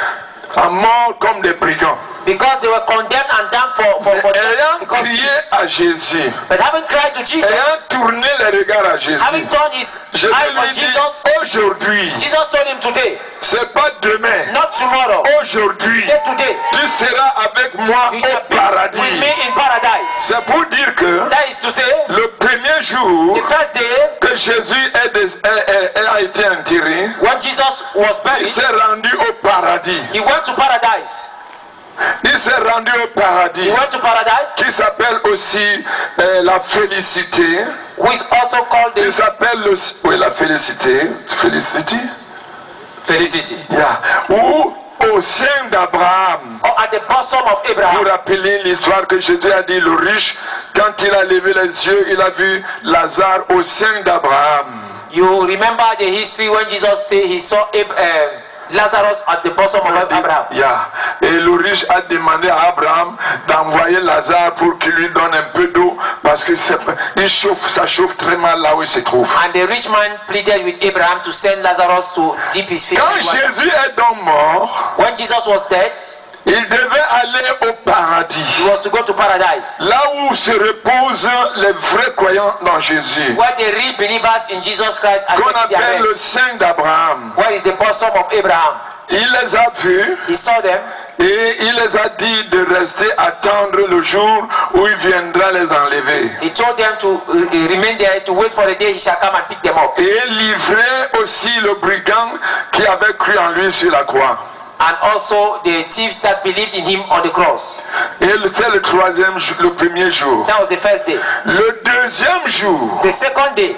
à mort comme des brigands. Because they were condemned and damned for Ayant because crié thieves. à Jésus, But having cried to Jesus, ayant tourné les regards à Jésus, having turned his je eyes on lui dis Jesus, aujourd'hui, Jesus told him today, c'est pas demain, not tomorrow. aujourd'hui, He said today, tu seras avec moi you shall au be paradis. with me in paradise. C'est pour dire que That is to say, le premier jour the first day que Jésus a été enterré, when Jesus was il buried, s'est rendu au paradis. he went to paradise. Il s'est rendu au paradis, He went to paradise, qui s'appelle aussi la félicité. who is also called Il the s'appelle la félicité. Felicity? felicity. Yeah. Où au sein d'Abraham. or at the bosom of Vous Abraham. rappelez l'histoire que Jésus a dit, le riche, quand il a levé les yeux, il a vu Lazare au sein d'Abraham. You remember the history when Jesus said he saw Lazarus at the bosom of Abraham. Yeah. Et le riche a demandé à Abraham d'envoyer Lazare pour qu'il lui donne un peu d'eau parce que il chauffe, ça chauffe très mal là où il se trouve. And the rich man pleaded with Abraham to send Lazarus to dip his feet. Quand Jésus est donc mort, When Jesus was dead, il devait aller au paradis. he was to go to paradise, Là où se reposent les vrais croyants dans Jésus. where the real believers in Jesus Christ are Qu'on getting their appelle le rest. sein d'Abraham. Where is the bosom of Abraham? Il les a vus. He saw them, Et il les a dit de rester attendre le jour où il viendra les enlever. he told them to remain there, to wait for the day he shall come and pick them up. Et livrer aussi le brigand qui avait cru en lui sur la croix. And also the thieves that believed in him on the cross. Et c'est le troisième jour, le premier jour. That was the first day. Le deuxième jour, The second day,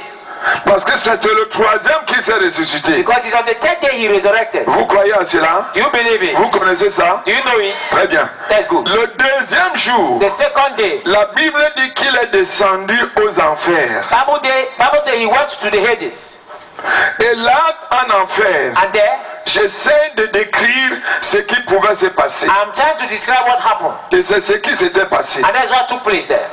parce que c'était le troisième qui s'est ressuscité. because it's on the third day he resurrected. Vous croyez à cela? Do you believe it? Vous connaissez ça? Do you know it? Très bien. That's good. Le deuxième jour, The second day, la Bible dit qu'il est descendu aux enfers. Bible says he went to the Hades. Et là, en enfer, And there, j'essaie de décrire ce qui pouvait se passer. I'm trying to describe what happened. Et c'est ce qui s'était passé. And that's what took place there.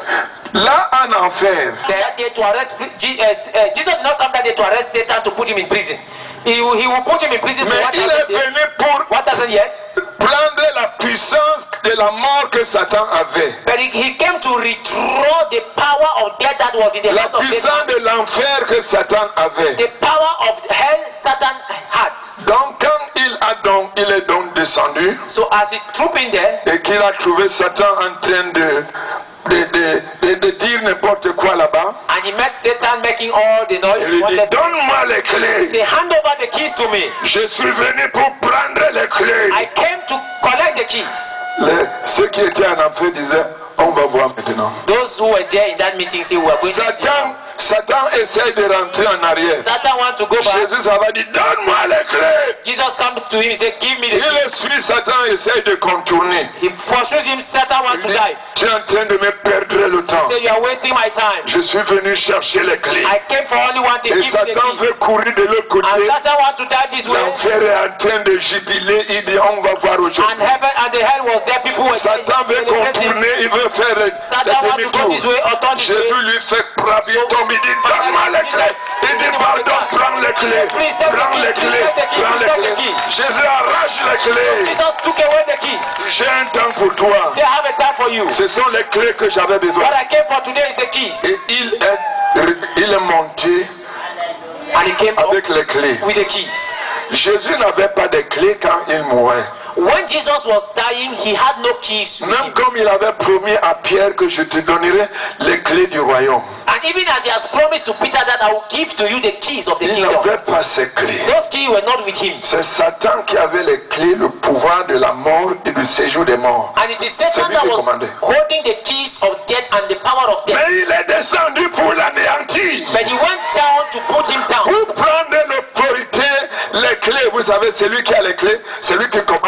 Là, en enfer, That day to arrest Jesus did not come that day to arrest Satan to put him in prison. He will put him in prison for mais il est 1,000 days. venu pour 1,000 years. prendre la puissance de la mort que Satan avait. But he came to withdraw the power of death that was in the La hand of puissance Satan. de l'enfer que Satan avait. The power of hell Satan had. Donc quand il est donc descendu So as he trooped in there, et qu'il a trouvé Satan en train de dire n'importe quoi là-bas, and he met Satan making all the noise, il he lui dit, wanted to donne-moi les clés. say, hand over the keys to me. Je suis venu pour prendre les clés. I came to collect the keys. Ceux qui étaient en enfer disaient, on va voir maintenant. Those who were there in that meeting say, we are going to see now. Satan essaie de rentrer en arrière. Satan wants to go back. Jésus ça va dire, donne-moi les clés. Jesus come to him and said, give me the Il le keys. suit, Satan essaie de contourner. He pursues him. Satan Il wants to dit, dive. tu es en train de me perdre le temps. He said, you are wasting my time. Je suis venu chercher les clés. I came for only one thing. Et Give me Satan the veut keys. courir de l'autre côté. And Satan wants to dive this way. L'enfer est en train de jubiler. Il dit, on va voir And aujourd'hui. heaven and the hell was there. People were Satan veut celebrating. contourner. Il veut faire Satan wants to go this way or turn this way. Jésus lui fait frapper. Il tombe. Il dit, donne-moi les clés. Il dit, pardon, prends les clés. Prends les clés. Prends les clés. Jésus arrache les clés. Jesus took away the keys. J'ai un temps pour toi. He said, I have a time for you. Ce sont les clés que j'avais besoin. What I came for today is the keys. Et il est monté And he came up avec les clés. with the keys. Jésus n'avait pas de clés quand il mourait. When Jesus was dying, he had no keys with Même him. comme il avait promis à Pierre que je te donnerai les clés du royaume. And even as he has promised to Peter that I will give to you the keys of the Il kingdom, n'avait pas ces clés. those keys were not with him. C'est Satan qui avait les clés, le pouvoir de la mort et du séjour des morts. And it is Satan C'est lui that qui was commandait. holding the keys of death and the power of death. Mais il est descendu pour l'anéantir. But he went down to put him down. Pour prendre l'autorité, les clés. Vous savez, celui qui a les clés, celui qui commande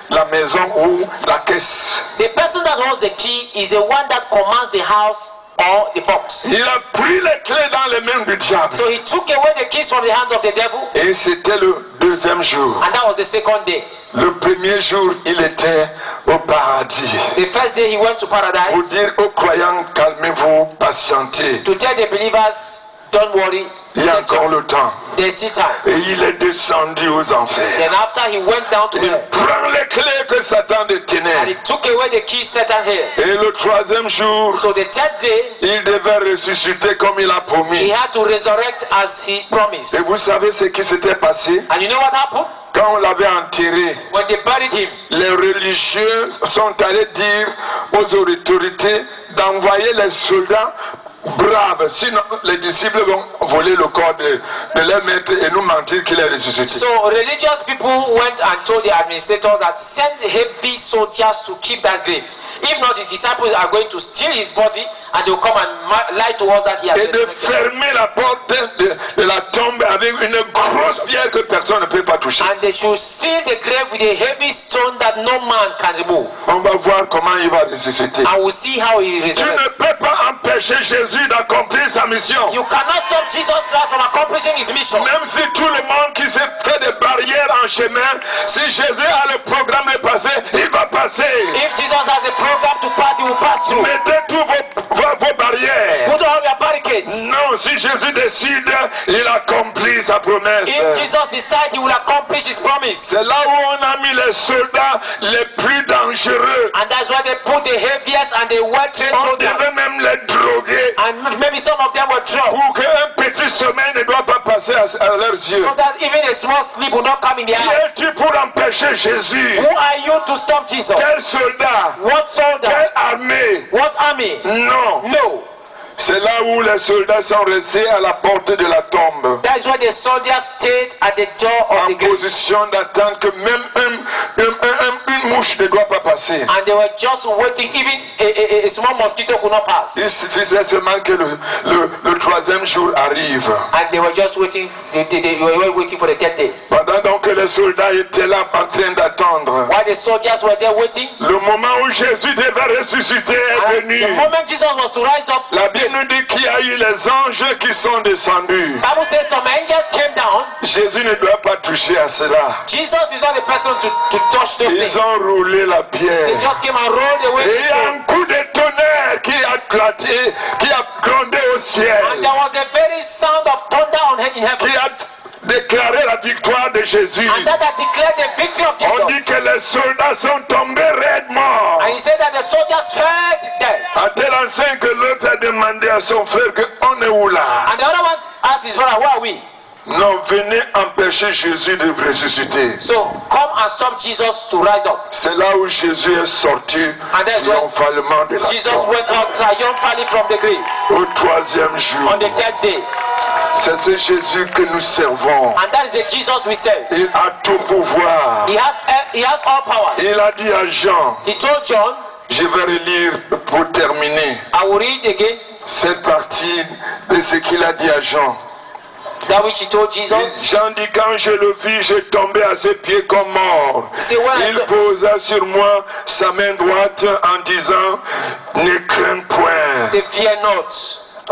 la maison ou la caisse. The person that holds the key is the one that commands the house or the box. Il a pris les clés dans les mains du diable. So he took away the keys from the hands of the devil, Et c'était le deuxième jour. and that was the second day. Le premier jour, il était au paradis. The first day he went to Pour paradise dire aux croyants, calmez-vous, patientez. to tell the believers, don't worry, Il y a encore le temps. there's still time. Et il est descendu aux enfers. Then after he went down to Il hell, prend les clés que Satan and détenait. he took away the keys Satan had. Et le troisième jour, So the third day, il devait ressusciter comme il a he promis. had to resurrect as he promised. Et vous savez ce qui s'était passé? And you know what happened? Quand on l'avait enterré, When they buried him, les religieux sont allés dire aux autorités d'envoyer les soldats brave. Sinon, les disciples vont voler le corps de leur maître et nous mentir qu'il est ressuscité. So religious people went and told the administrators that send heavy soldiers to keep that grave. If not, the disciples are going to steal his body and they will come and lie to us that he has Et de fermer la porte de la tombe avec une grosse pierre que personne ne peut pas toucher. And they should seal the grave with a heavy stone that no man can remove. On va voir comment il va ressusciter. And we'll see how he Tu ne resurrects. peux pas empêcher Jésus d'accomplir sa mission. You cannot stop Jesus Christ from accomplishing his mission. Même si tout le monde qui s'est fait des barrières en chemin, si Jésus a le programme de passer, il va passer. If Jesus has a program to pass, he will pass through. Mettez tous vos barrières. Put all your barricades. Non, si Jésus décide, il accomplit sa promesse. If Jesus decides, he will accomplish his promise. C'est là où on a mis les soldats les plus dangereux. And that's why they put the heaviest and the well-trained On soldiers. devait même les droguer And maybe some of them were drugged. pour qu'un petit sommeil ne doit pas passer à leurs yeux. So that even a small sleep will not come in their Qui eyes. es-tu pour empêcher Jésus? Who are you to stop Jesus? Quel soldat? What soldier? Quelle armée? What army? Non. No. C'est là où les soldats sont restés à la porte de la tombe, That is why the soldiers stayed at the door of the en grave. position d'attendre que même une mouche ne doit pas passer. And they were just waiting, even a small mosquito could not pass. Il suffisait seulement que le troisième jour arrive. And they were just waiting, they were waiting for the third day. Pendant donc que les soldats étaient là en train d'attendre, While the soldiers were there waiting, le moment où Jésus devait ressusciter est and venu. the moment Jesus was to rise up, La Bible nous dit qu'il y a eu les anges qui sont descendus. Bible says some angels came down. Jésus ne doit pas toucher à cela. Jesus is not the person to touch those Ils things. ont roulé la They pierre. just came and rolled away Et the il y a stone. un coup de tonnerre qui a éclaté, qui a grondé au ciel, And there was a very sound of thunder in heaven. qui a déclaré la victoire de Jésus. And that had declared the victory of On dit Jesus. que les soldats sont tombés raidement. And he said that the soldiers fell dead. À tel enseigne que l'autre a demandé à son frère que on est où là? And the other one asked his brother, where are we? Non, venez empêcher Jésus de ressusciter. So come and stop Jesus to rise up. C'est là où Jésus est sorti And that's when triomphalement de la Jesus tombe. went out triumphantly from the grave Au troisième jour. on the third day. C'est ce Jésus que nous servons. And that is the Jesus we serve. Il a tout pouvoir. He has all powers. Il a dit à Jean, He told John, je vais relire pour terminer I will read again cette partie de ce qu'il a dit à Jean. that which he told Jesus. Jean dit, quand je le vis, je tombais à ses pieds comme mort. See, when I Il saw, posa sur moi sa main droite en disant, ne crains point. say, fear not.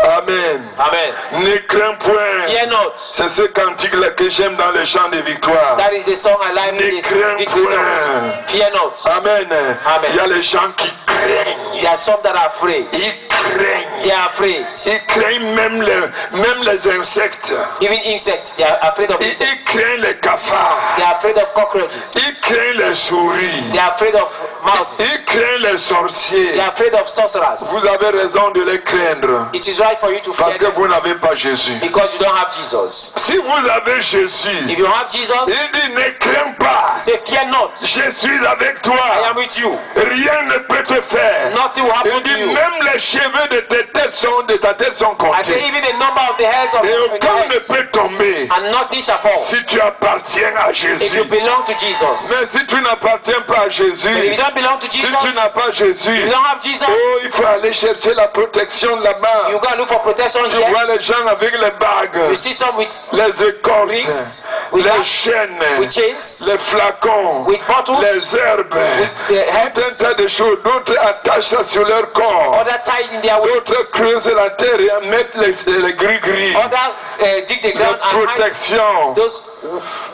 Amen. Amen. Ne crains point. Fear not. C'est ce cantique-là que j'aime dans les chants de victoire. That is the song I like Ne with crains the victory songs. point. Fear not. Amen. Amen. Il y a les gens qui craignent. There are some that are afraid. Ils craignent. They are afraid. Ils craignent même les insectes. Even insects, they are afraid of Ils insects. craignent les cafards. They are afraid of cockroaches. Ils craignent les souris. They are afraid of mouses. Ils craignent les sorciers. They are afraid of sorcerers. Vous avez raison de les craindre. It is right for you to fear Parce que them vous n'avez pas Jésus. because you don't have Jesus. Si vous avez Jésus, If you have Jesus, il dit ne crains pas. say fear not. Je suis avec I toi. am with you. Rien ne peut te faire. Nothing will Il happen to dit you. même les cheveux de ta tête sont I say comptés. even the number of the hairs of Et your aucun ne head, peut tomber and nothing shall fall. si tu appartiens à If you Jésus. belong to Jesus. Mais si tu n'appartiens pas à But if you Jésus, don't belong to si Jesus, tu n'as pas if Jésus, you don't have Jesus, oh, il faut aller chercher la protection là-bas. you gotta look for protection Tu here. vois les gens avec les bagues, You see some with les écorces, rings, with les bats, chaînes, with chains, les flacons, with bottles, les herbes, with tout un herbs, tas de choses. D'autres attachent ça sur leur corps. other tied in their waist, D'autres creusent la terre et mettent les gris-gris. other dig the La ground and hide protection. those,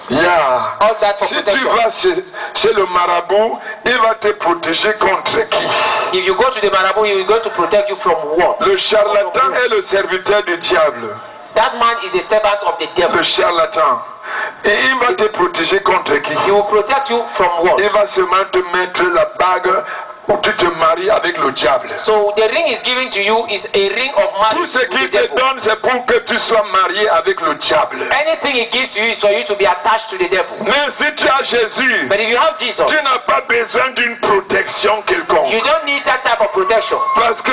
Yeah. all that for Si tu protection. vas chez le marabout, il va te protéger contre qui? If you go to the marabout, he is going to protect you from what? Le charlatan est le serviteur du diable. That man is a servant of the devil. Le charlatan. Et il va te protéger contre qui? He will protect you from what? Il va seulement te mettre la bague où tu te maries avec le diable. So the ring is given to you is a ring of Tout marriage ce with qu'il the te devil. donne, c'est pour que tu sois marié avec le diable. Anything he gives to you is for you to be attached to the devil. Mais si tu as Jésus, But if you have Jesus, tu n'as pas besoin d'une protection quelconque. you don't need that type of protection Parce que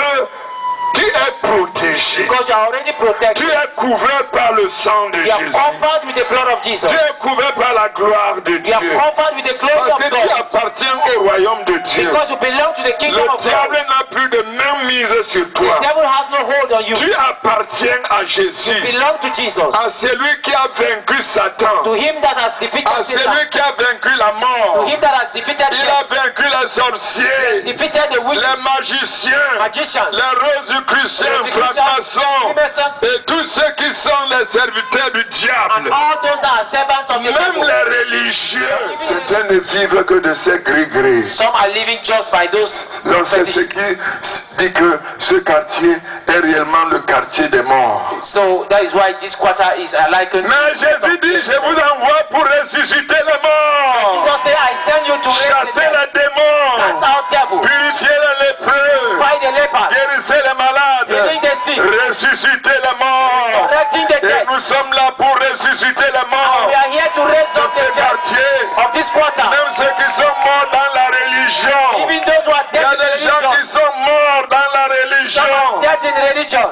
tu Tu es protégé. Because you are already Tu protected. es couvert par le sang de You are Jésus. covered with the blood of Jesus. Tu es couvert par la gloire de You are Dieu. covered with the glory Parce que of tu God. appartiens au royaume de Dieu. Because you belong to the kingdom Le of diable God. n'a plus de même mise sur The toi. devil has no hold on you. Tu appartiens à Jésus, Belong to Jesus. à celui qui a vaincu Satan, To him that has defeated à Satan. celui qui a vaincu la To mort. him that has defeated Il a death. vaincu les sorciers, Defeated the witches, les magiciens, magicians, les rosicruciens, francs-maçons Freemasons, et tous ceux qui sont les serviteurs du and diable. all those that are servants of the Même devil. les religieux, certains ne vivent que de ces gris-gris. Some are living just by those Donc c'est ce fetishes. qui dit que ce quartier est réellement le quartier des morts. So that is why this quarter is likened. Mais Jésus dit, je vous envoie pour ressusciter les morts, Jesus said, I send you to raise the chasser dead, les démons, cast out devils, purifier les lépreux, fight the lepers, guérissez les malades, healing the sick, ressusciter les morts. resurrecting the Et dead. nous sommes là pour ressusciter les morts We are here to raise de up ce the dead quartier. of this quarter. Même ceux qui sont morts dans la religion. Even those who are Il y dead a in des gens qui religion. sont morts dans la Some are religion. dead in religion.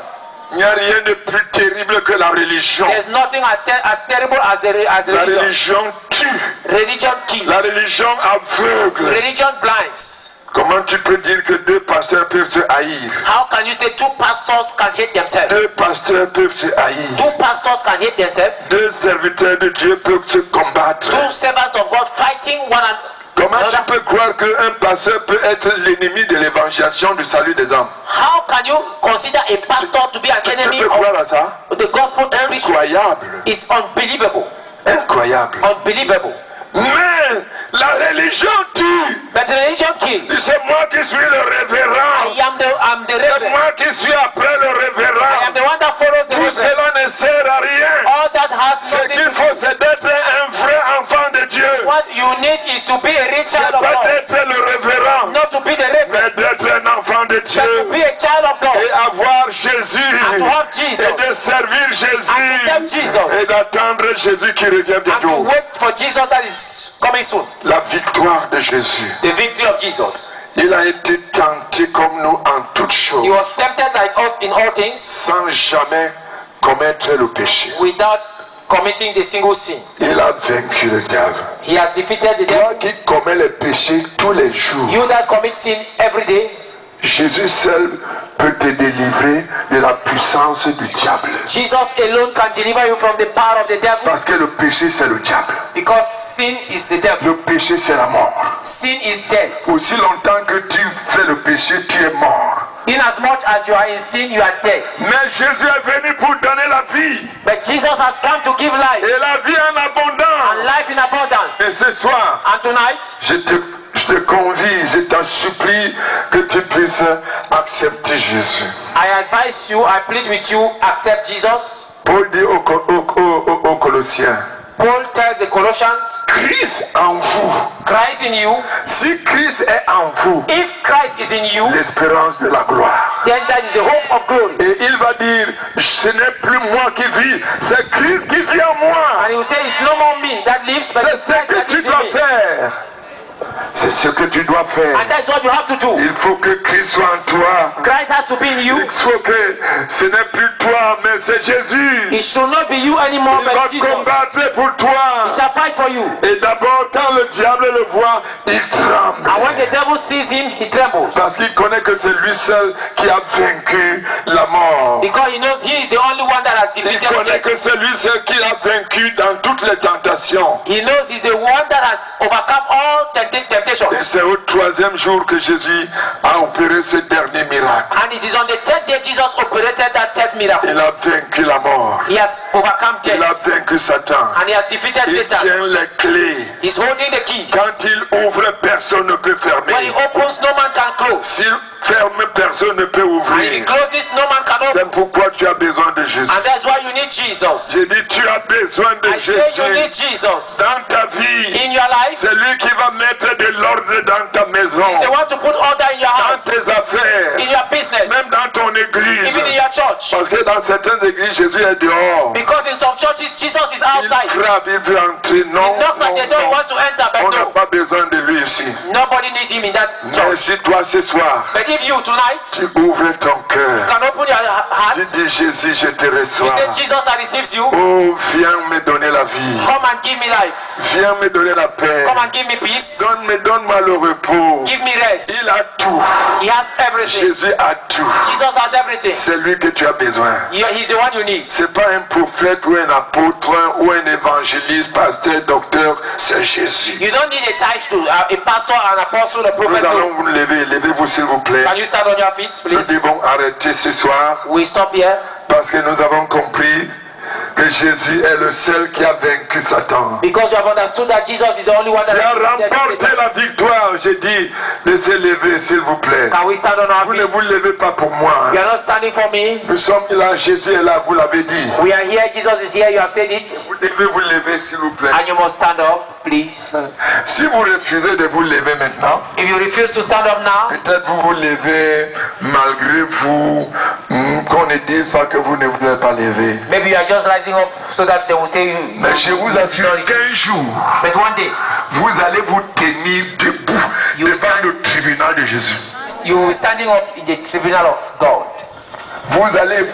Il n'y a rien de plus terrible que la religion. There's nothing as terrible as La religion. religion tue. Religion kills. La religion aveugle. Religion blinds. Comment tu peux dire que deux pasteurs peuvent se haïr? How can you say two pastors can hate themselves? Deux pasteurs peuvent se haïr. Two pastors can hate themselves. Deux serviteurs de Dieu peuvent se combattre. Two servants of God fighting one Comment tu another. peux croire qu'un pasteur peut être l'ennemi de l'évangélisation du salut des âmes? How can you consider a pastor to be an Tu enemy peux croire à ça? of the gospel to preach? Incroyable. It's unbelievable. Incroyable. Unbelievable. Mais la religion tue. But the religion kills. C'est moi qui suis le révérend. I'm the C'est reverend. moi qui suis après le I am révérend. the one that follows the Tout reverend. cela ne sert à rien. All that has Ce nothing qu'il to faut, do. c'est d'être un vrai enfant de Dieu. What you need is to be a rich child of Pas God. d'être le révérend, Not to be the reverend, mais d'être un enfant de but to Dieu. be a child of God. Et avoir Jésus. And to have Jesus. Et de servir And to Jésus. serve Jesus. Et d'attendre Jésus qui revient And to bientôt. wait for Jesus that is coming soon. La victoire de Jésus. The victory of Jesus. Il a été tenté comme nous en toutes choses, He was tempted like us in all things sans jamais commettre le péché. without committing the single sin. Il a vaincu le diable. He has defeated the devil. Toi qui commets le péché tous les jours, You that commit sin every day, Jésus seul peut te délivrer de la puissance du diable. Jesus alone can deliver you from the power of the devil, Parce que le péché c'est le diable. because sin is the devil. Le péché c'est la mort. Sin is death. Aussi longtemps que tu fais le péché, tu es mort. In as much as you are in sin, you are dead. Mais Jésus est venu pour donner la vie. But Jesus has come to give life, Et la vie en and abondance. life in abundance. Et ce soir, And tonight, je te convie, je t'en supplie que tu puisses accepter Jésus. I advise you, I plead with you, accept Jesus. Paul dit aux Colossiens, Paul tells the Colossians, Christ en vous. Christ in you. Si Christ est en vous, If Christ is in you, l'espérance de la gloire. then that is the hope of glory. Et il va dire, ce n'est plus moi qui vis, c'est Christ qui vit en moi. And he will say, it's no more me that lives, but C'est it's ce Christ que that tu lives in dois me. faire. C'est ce que tu dois faire. And that's what you have to do. Il faut que Christ soit en toi. Christ has to be in you. Il faut que ce n'est plus toi, mais c'est Jésus. It should not be you anymore, Il va but Jesus. combattre pour toi. He shall fight for you. Et d'abord, quand le diable le voit, il tremble. And when the devil sees him, he trembles. Parce qu'il connaît que c'est lui seul qui a vaincu la mort. Because he knows he is the only one that has Il defeated connaît que death. c'est lui seul qui a vaincu dans toutes les tentations. He knows he's the one that has overcome all Et temptations. c'est au troisième jour que Jésus a opéré ce dernier miracle. And it is on the third day Jesus operated that third miracle. Il a vaincu la mort. He has overcome Il a death. vaincu Satan. And he has defeated Il Satan. tient les clés. He's holding the keys. Quand il ouvre, personne ne peut When he fermer. opens, no man can close. S'il ferme, personne ne peut And if he ouvrir. closes, no man can open. C'est pourquoi tu as besoin de Jésus. And that's why you need Jesus. J'ai dit, tu as besoin de I say you need Jésus Jesus dans ta vie. in your life. C'est lui qui va mettre de l'ordre dans ta They maison, want to put order in your dans house, tes affaires, in your business, même dans ton église. even in your church. Parce que dans certaines églises, Jésus est dehors. Because in some churches, Jesus is Il outside. frappe, il veut entrer. Non, He knocks at the door, he non, wants to enter, on but n'a no. pas besoin de lui We ici. Nobody needs him in that Mais church. si toi ce soir, But if you tonight tu ouvres ton cœur, can open your heart, tu dis Jésus, je te you reçois. say, Jesus, I receive you. Oh, viens me donner la vie. Come and give me life. Viens me donner la paix. Come and give me peace. Donne-moi le repos. Give me rest. Il a tout. He has everything. Jésus a tout. Jesus has everything. C'est lui que tu as besoin. He's the one you need. C'est pas un prophète ou un apôtre ou un évangéliste, pasteur, docteur. C'est Jésus. You don't need a title, a pastor, an apostle, a Nous prophet. allons No. vous lever. Levez-vous s'il vous plaît. Can you stand on your feet, Nous please? devons arrêter ce soir We stop here parce que nous avons compris que Jésus est le seul qui a vaincu Satan. because you have understood that Jesus is the only one that Il a defeated remporté Satan. la victoire. J'ai dit de se lever s'il vous plaît. Can we stand on our Vous ne vous feet? levez pas pour moi. You are not standing for me. Nous sommes là, Jésus est là, vous l'avez dit. We are here. Jesus is here. You have said it. Vous devez vous lever s'il vous plaît. And you must stand up, please. Si vous refusez de vous lever maintenant, If you refuse to stand up now, peut-être vous vous levez malgré vous, qu'on ne dise pas que vous ne vous êtes pas levé. maybe you are just rising up so that they will say you. Mais je vous assure qu'un jour, But one day, vous allez vous tenir debout You devant stand- le tribunal de Jésus. you will be standing up in the tribunal of God. Vous allez,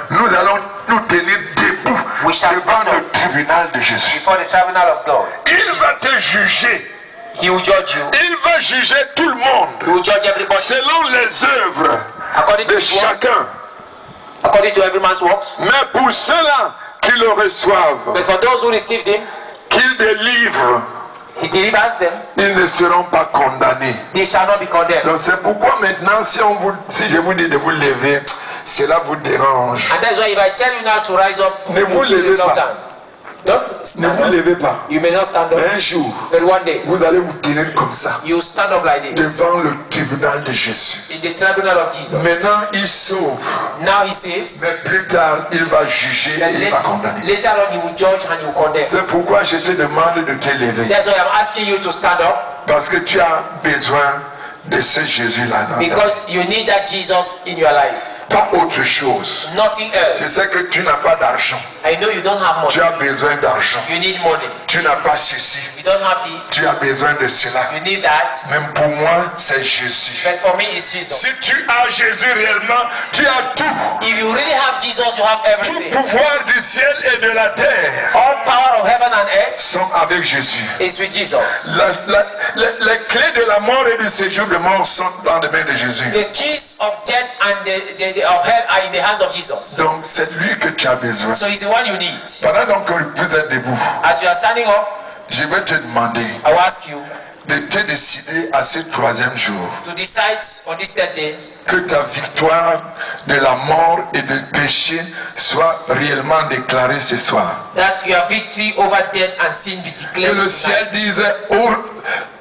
nous allons nous tenir debout We shall devant stand le up. tribunal de Jésus. Before the tribunal of God. Il va te juger. He will judge you. Il va juger tout le monde He will judge everybody selon les œuvres according to de his works, chacun. according to every man's works. Mais pour ceux-là qui le reçoivent, But for those who receives him, qu'il délivre, he delivers them. ils ne seront pas condamnés. They shall not be condemned. Donc c'est pourquoi maintenant, si je vous dis de vous lever, cela vous dérange. And that's why if I tell you now to rise up, Ne you vous feel levez pas. reluctant. Don't Ne stand vous up. levez pas. You may not stand up, Mais un jour, but one day vous allez vous tenir comme ça, you stand up like this devant le tribunal de Jésus. in the tribunal of Jesus. Maintenant, il sauve. Now he saves. Mais plus tard, il va juger Then et il va condamner. later on he will judge and he will condemn. C'est pourquoi je te demande de te lever. That's why I'm asking you to stand up, Parce que tu as besoin de ce Jésus-là. dans ta vie. because you need that Jesus in your life. Pas autre chose. Nothing Je else. sais que tu n'as pas d'argent. I know you don't have Tu money. as besoin d'argent. You need money. Tu n'as pas ceci. You don't have this. Tu as besoin de cela. You need that. Même pour moi, c'est Jésus. But for me, it's Jesus. Si tu as Jésus réellement, tu as tout. If you really have Jesus, you have Tout everything. pouvoir du ciel et de la terre All power of heaven and earth sont avec Jésus. is with Jesus. Les clés de la mort et du séjour de mort sont dans les mains de Jésus. The keys of death and of hell are in the hands of Jesus. Donc c'est lui que tu as besoin. So he's the one you need. Pendant donc que vous êtes debout, As you are standing up, je vais te demander I will ask you de te décider à ce troisième jour to decide on this third day que ta victoire de la mort et du péché soit réellement déclarée ce soir. that your victory over death and sin be Que declared le ciel tonight. dise oh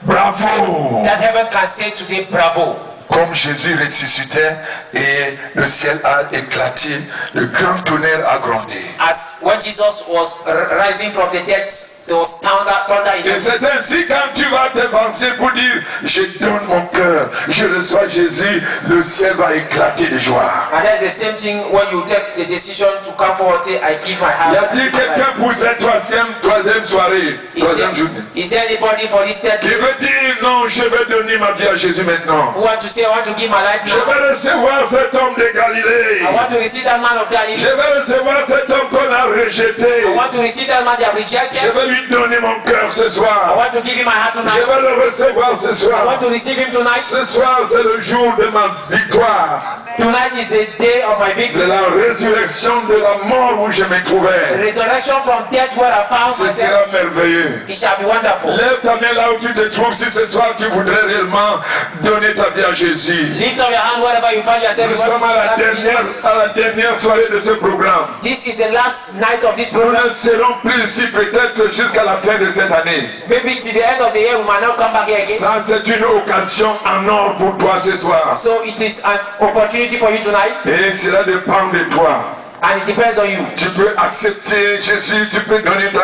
bravo, That heaven can say today, bravo. comme Jésus ressuscitait et le ciel a éclaté, le grand tonnerre a grondé. As when Jesus was rising from the dead, there was thunder in Et heaven. c'est ainsi quand tu vas t'avancer pour dire je donne mon cœur, je reçois Jésus, le ciel va éclater de joie. And that's the same thing when you take the decision to come forward, say, I give my heart. Y a-t-il quelqu'un pour cette troisième soirée, troisième journée, Is there anybody for this third qui day veut dire non, je vais donner ma vie à Jésus maintenant. who want to say, I want to give my life Je now? vais recevoir cet homme de Galilée. I want to receive that man of Je Galilee. vais recevoir cet homme qu'on a rejeté. I want to receive that man they have Je rejected. vais lui donner mon cœur ce I soir. want to give him my heart Je tonight. vais le recevoir ce I soir. want to receive him tonight. Ce soir, c'est le jour de ma victoire, Tonight is the day of my de victory. la résurrection de la mort où je me trouvais. Resurrection from death where I found Ce myself. sera merveilleux. It shall be wonderful. Lève ta main là où tu te trouves si ce soir tu voudrais réellement donner ta vie à Jésus. Lift up your hand wherever you find yourself. Nous You want sommes to à give your life to Jesus. la dernière soirée de ce programme. This is the last night of this Nous program. ne serons plus ici peut-être jusqu'à la fin de cette année. Maybe till the end of the year we might not come back here again. Ça, c'est une occasion en or pour toi ce soir. So it is an opportunity for you tonight, Et cela dépend de toi. and it depends on you. Tu peux accepter Jésus, tu peux donner ton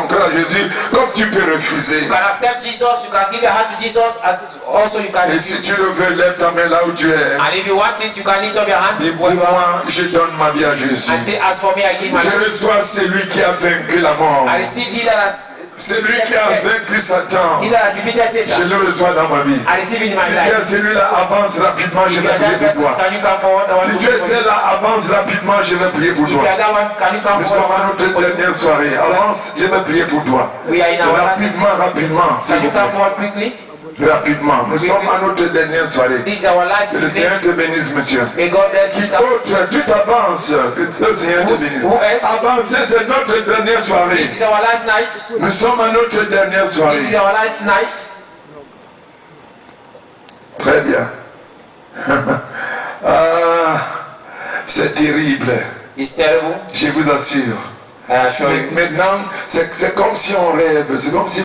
cœur à Jésus, comme tu peux refuser. You can accept Jesus, you can give your heart to Jesus, as also you can Et si refuse. tu le veux, lève ta main là où tu es. And if you want it, you can lift up your hand Dis pour where you are moi, je donne ma vie à Jésus. and say, as for me, I give my Je life. reçois celui qui a vaincu la mort. I receive he that has Celui qui a vaincu Satan, He that has defeated je Satan. le reçois dans ma vie. I receive it in my Si tu es life. celui-là, avance rapidement, je If you vais are prier that pour person, toi. can you come forward? I want Si to tu pray es for you. celle-là, avance rapidement, je vais prier pour If you toi. are that one, can you come Nous sommes forward? à notre dernière soirée. Avance, je vais prier pour toi. We are in our last. Rapidement, s'il Can vous you come plaît. forward quickly? Rapidement. Nous sommes à notre dernière soirée. This is our last Que le evening. Seigneur te bénisse, monsieur. May God bless you, Qui sir. autre, tu t'avances. Que le Seigneur te bénisse. Who else? Avancez, c'est notre dernière soirée. This is our last night. Nous sommes à notre dernière This is soirée. our last night. Très bien. Ah, c'est terrible. It's terrible. Je vous assure. I assure you. Maintenant, c'est comme si on rêve. C'est comme si